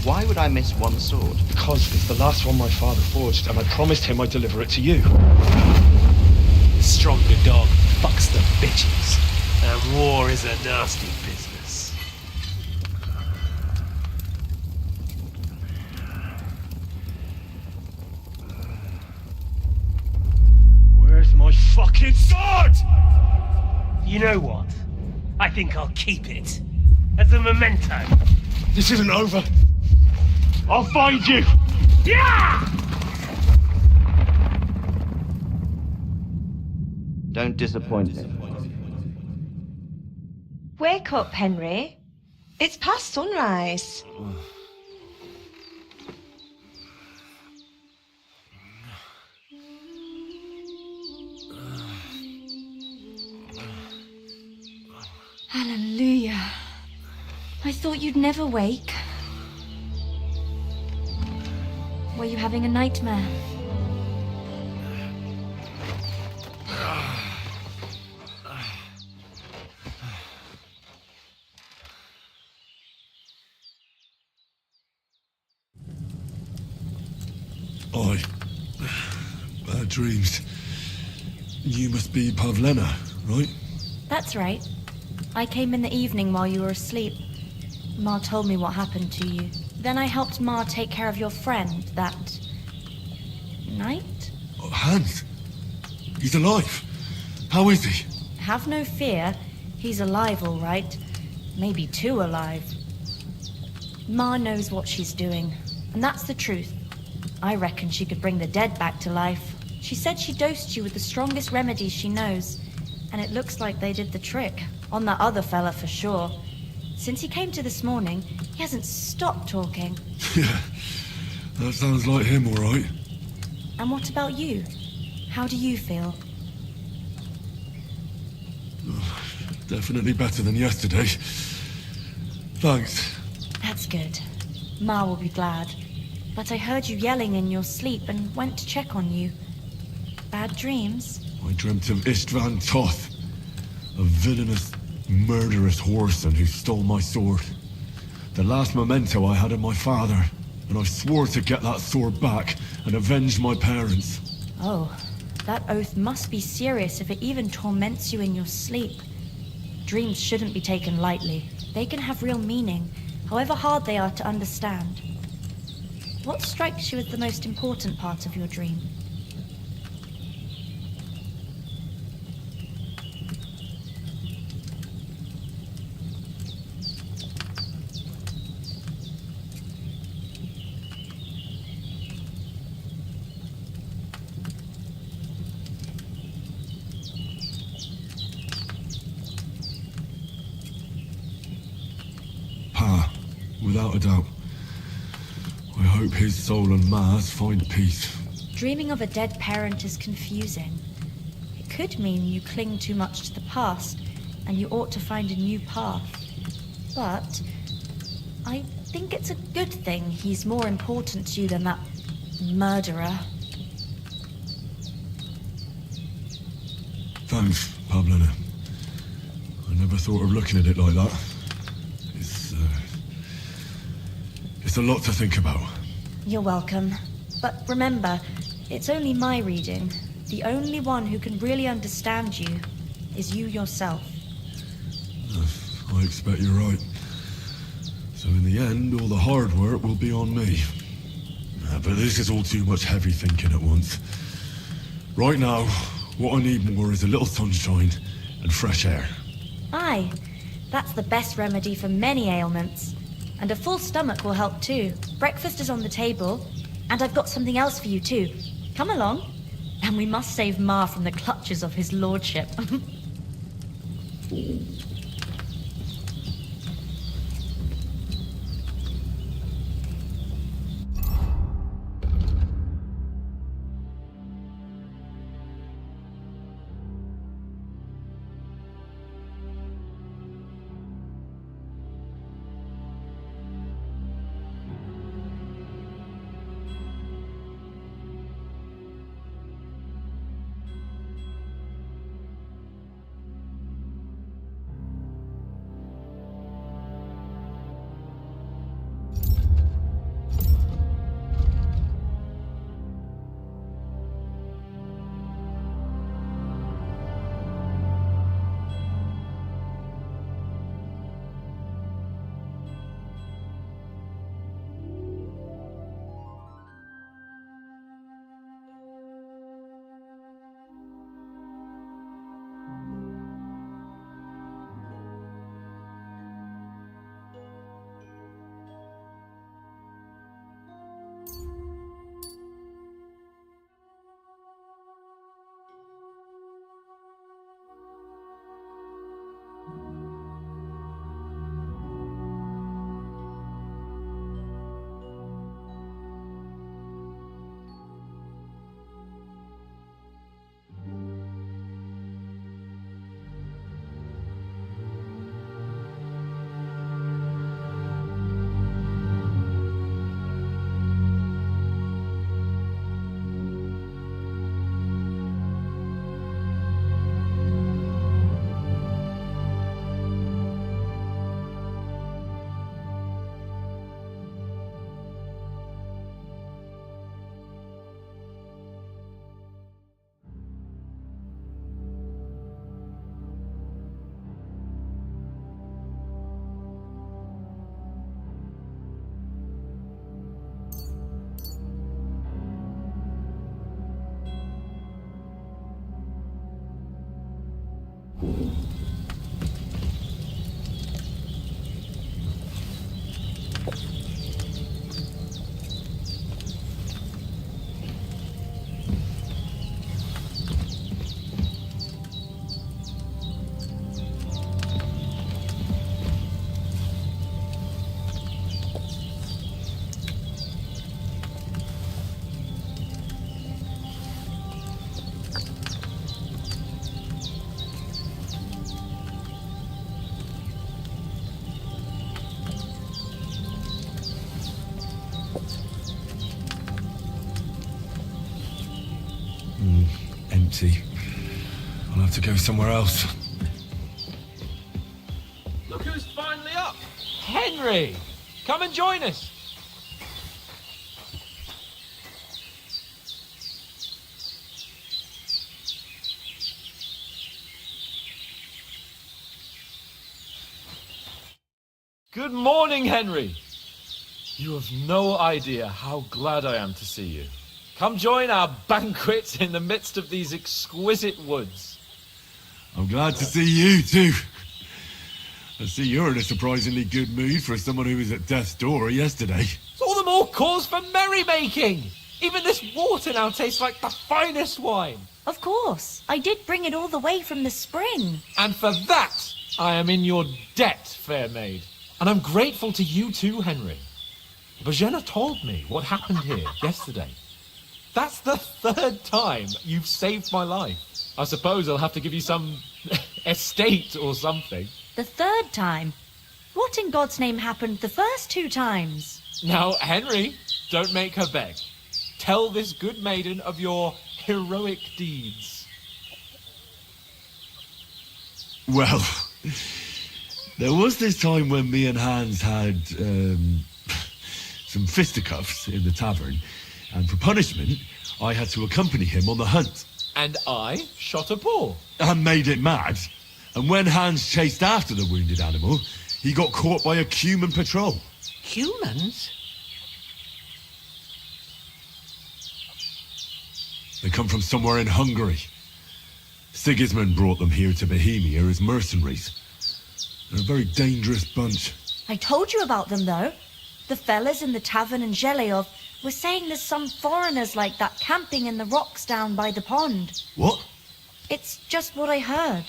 Why would I miss one sword? Because it's the last one my father forged, and I promised him I'd deliver it to you. The stronger dog fucks the bitches, and war is a nasty business. Where's my fucking sword? You know what? I think I'll keep it as a memento. This isn't over. I'll find you! Yeah! Don't disappoint me. Wake up, Henry. It's past sunrise. Hallelujah. I thought you'd never wake. Were you having a nightmare? Bad dreams. You must be Pavlena, right? That's right. I came in the evening while you were asleep. Ma told me what happened to you. Then I helped Ma take care of your friend that night? Oh, Hans. He's alive. How is he? Have no fear. He's alive, all right. Maybe too alive. Ma knows what she's doing, and that's the truth. I reckon she could bring the dead back to life. She said she dosed you with the strongest remedies she knows, and it looks like they did the trick. On that other fella for sure. Since he came to this morning, he hasn't stopped talking. Yeah, that sounds like him, all right. And what about you? How do you feel? Definitely better than yesterday. Thanks. That's good. Ma will be glad. But I heard you yelling in your sleep and went to check on you. Bad dreams? I dreamt of Istvan Toth, a villainous, murderous whoreson who stole my sword. The last memento I had of my father, and I swore to get that sword back and avenge my parents. Oh, that oath must be serious if it even torments you in your sleep. Dreams shouldn't be taken lightly. They can have real meaning, however hard they are to understand. What strikes you as the most important part of your dream? Pa, without a doubt. I hope his soul and Ma's find peace. Dreaming of a dead parent is confusing. It could mean you cling too much to the past, and you ought to find a new path. But I think it's a good thing he's more important to you than that murderer. Thanks, Pablina. I never thought of looking at it like that. It's a lot to think about. You're welcome. But remember, it's only my reading. The only one who can really understand you is you yourself. I expect you're right. So in the end, all the hard work will be on me. But this is all too much heavy thinking at once. Right now, what I need more is a little sunshine and fresh air. Aye, that's the best remedy for many ailments. And a full stomach will help too. Breakfast is on the table, and I've got something else for you too. Come along, and we must save Ma from the clutches of his lordship. empty. I'll have to go somewhere else. Look who's finally up! Henry! Come and join us! Good morning, Henry! You have no idea how glad I am to see you. Come join our banquet in the midst of these exquisite woods. I'm glad to see you too. I see you're in a surprisingly good mood for someone who was at death's door yesterday. It's all the more cause for merrymaking! Even this water now tastes like the finest wine. Of course. I did bring it all the way from the spring. And for that, I am in your debt, fair maid. And I'm grateful to you too, Henry. Beringela told me what happened here yesterday. That's the third time you've saved my life. I suppose I'll have to give you some estate or something. The third time? What in God's name happened the first 2 times? Now, Henry, don't make her beg. Tell this good maiden of your heroic deeds. Well, there was this time when me and Hans had some fisticuffs in the tavern, and for punishment, I had to accompany him on the hunt. And I shot a boar. And made it mad. And when Hans chased after the wounded animal, he got caught by a human patrol. Humans? They come from somewhere in Hungary. Sigismund brought them here to Bohemia as mercenaries. They're a very dangerous bunch. I told you about them, though. The fellas in the tavern in Zheleyov were saying there's some foreigners like that camping in the rocks down by the pond. What? It's just what I heard.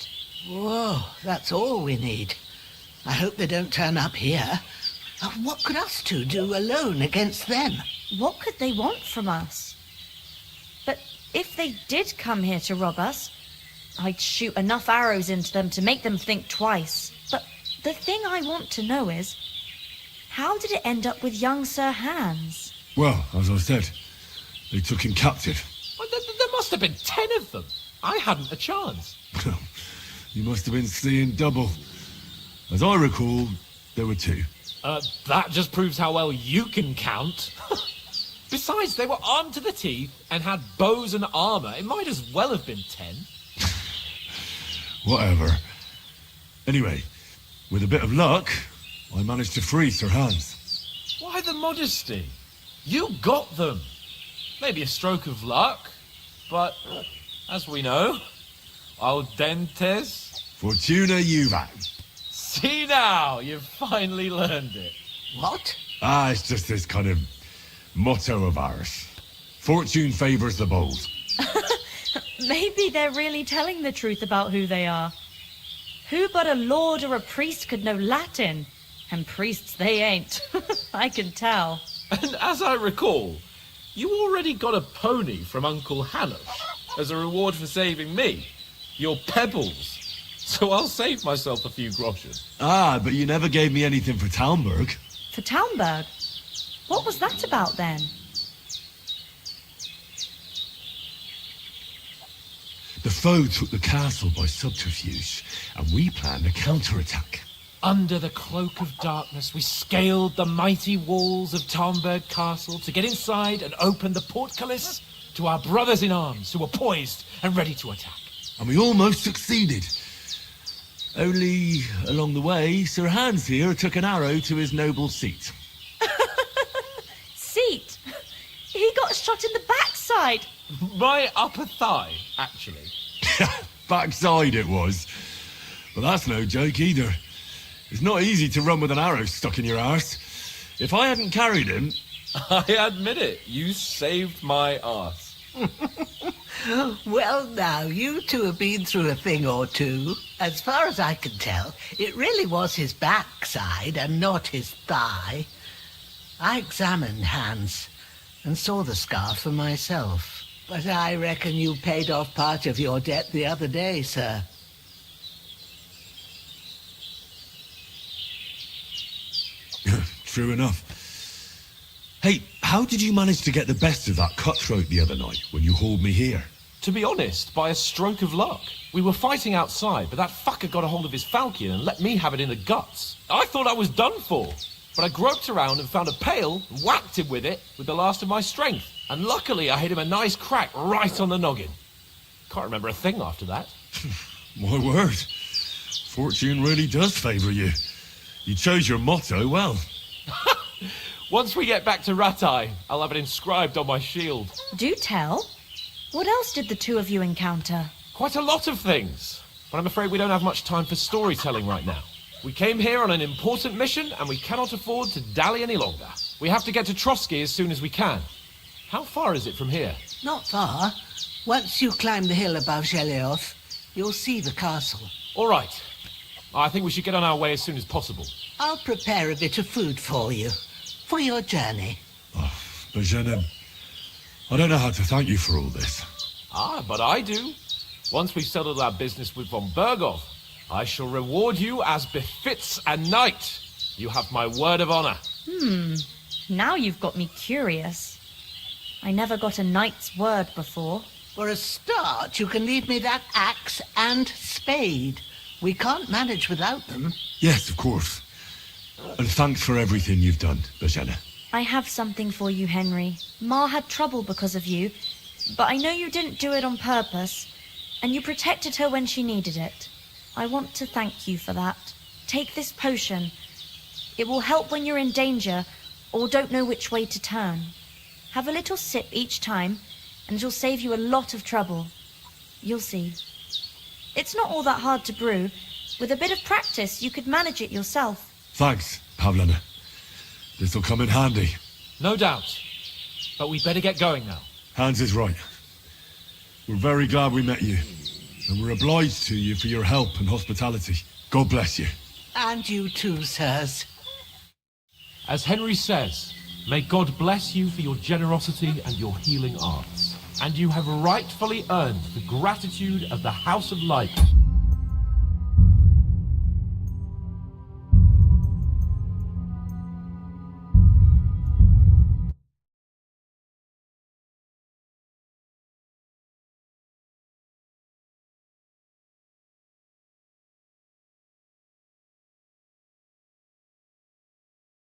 Whoa, that's all we need. I hope they don't turn up here. What could us two do alone against them? What could they want from us? But if they did come here to rob us, I'd shoot enough arrows into them to make them think twice. But the thing I want to know is, how did it end up with young Sir Hans? Well, as I said, they took him captive. Well, there must have been 10 of them. I hadn't a chance. You must have been seeing double. As I recall, there were 2. That just proves how well you can count. Besides, they were armed to the teeth and had bows and armour. It might as well have been 10. Whatever. Anyway, with a bit of luck, I managed to free Sir Hans. Why the modesty? You got them. Maybe a stroke of luck, but as we know, audentes Fortuna juvat. See now, you've finally learned it. What? It's just this kind of motto of ours. Fortune favours the bold. Maybe they're really telling the truth about who they are. Who but a lord or a priest could know Latin? And priests they ain't. I can tell. And as I recall, you already got a pony from Uncle Hanosh as a reward for saving me. Your pebbles. So I'll save myself a few groschen. But you never gave me anything for Talmberg. For Talmberg? What was that about then? The foe took the castle by subterfuge, and we planned a counterattack. Under the cloak of darkness, we scaled the mighty walls of Talmberg Castle to get inside and open the portcullis to our brothers in arms who were poised and ready to attack. And we almost succeeded. Only, along the way, Sir Hans here took an arrow to his noble seat. Seat? He got shot in the backside. My upper thigh, actually. Backside it was. But that's no joke either. It's not easy to run with an arrow stuck in your arse. If I hadn't carried him... I admit it, you saved my arse. Well, now, you two have been through a thing or two. As far as I can tell, it really was his backside and not his thigh. I examined Hans and saw the scar for myself. But I reckon you paid off part of your debt the other day, sir. True enough. Hey, how did you manage to get the best of that cutthroat the other night when you hauled me here? To be honest, by a stroke of luck. We were fighting outside, but that fucker got a hold of his falcon and let me have it in the guts. I thought I was done for, but I groped around and found a pail and whacked him with it with the last of my strength. And luckily I hit him a nice crack right on the noggin. Can't remember a thing after that. My word. Fortune really does favour you. You chose your motto well. Once we get back to Rattay, I'll have it inscribed on my shield. Do tell. What else did the two of you encounter? Quite a lot of things. But I'm afraid we don't have much time for storytelling right now. We came here on an important mission, and we cannot afford to dally any longer. We have to get to Trotsky as soon as we can. How far is it from here? Not far. Once you climb the hill above Gelioth, you'll see the castle. All right. I think we should get on our way as soon as possible. I'll prepare a bit of food for you, for your journey. Beringela, I don't know how to thank you for all this. But I do. Once we've settled our business with von Bergov, I shall reward you as befits a knight. You have my word of honor. Now you've got me curious. I never got a knight's word before. For a start, you can leave me that axe and spade. We can't manage without them. Yes, of course. And thanks for everything you've done, Beringela. I have something for you, Henry. Ma had trouble because of you, but I know you didn't do it on purpose, and you protected her when she needed it. I want to thank you for that. Take this potion. It will help when you're in danger or don't know which way to turn. Have a little sip each time, and it'll save you a lot of trouble. You'll see. It's not all that hard to brew. With a bit of practice, you could manage it yourself. Thanks, Pavlana. This'll come in handy. No doubt. But we better get going now. Hans is right. We're very glad we met you. And we're obliged to you for your help and hospitality. God bless you. And you too, sirs. As Henry says, may God bless you for your generosity and your healing arts. And you have rightfully earned the gratitude of the House of Light.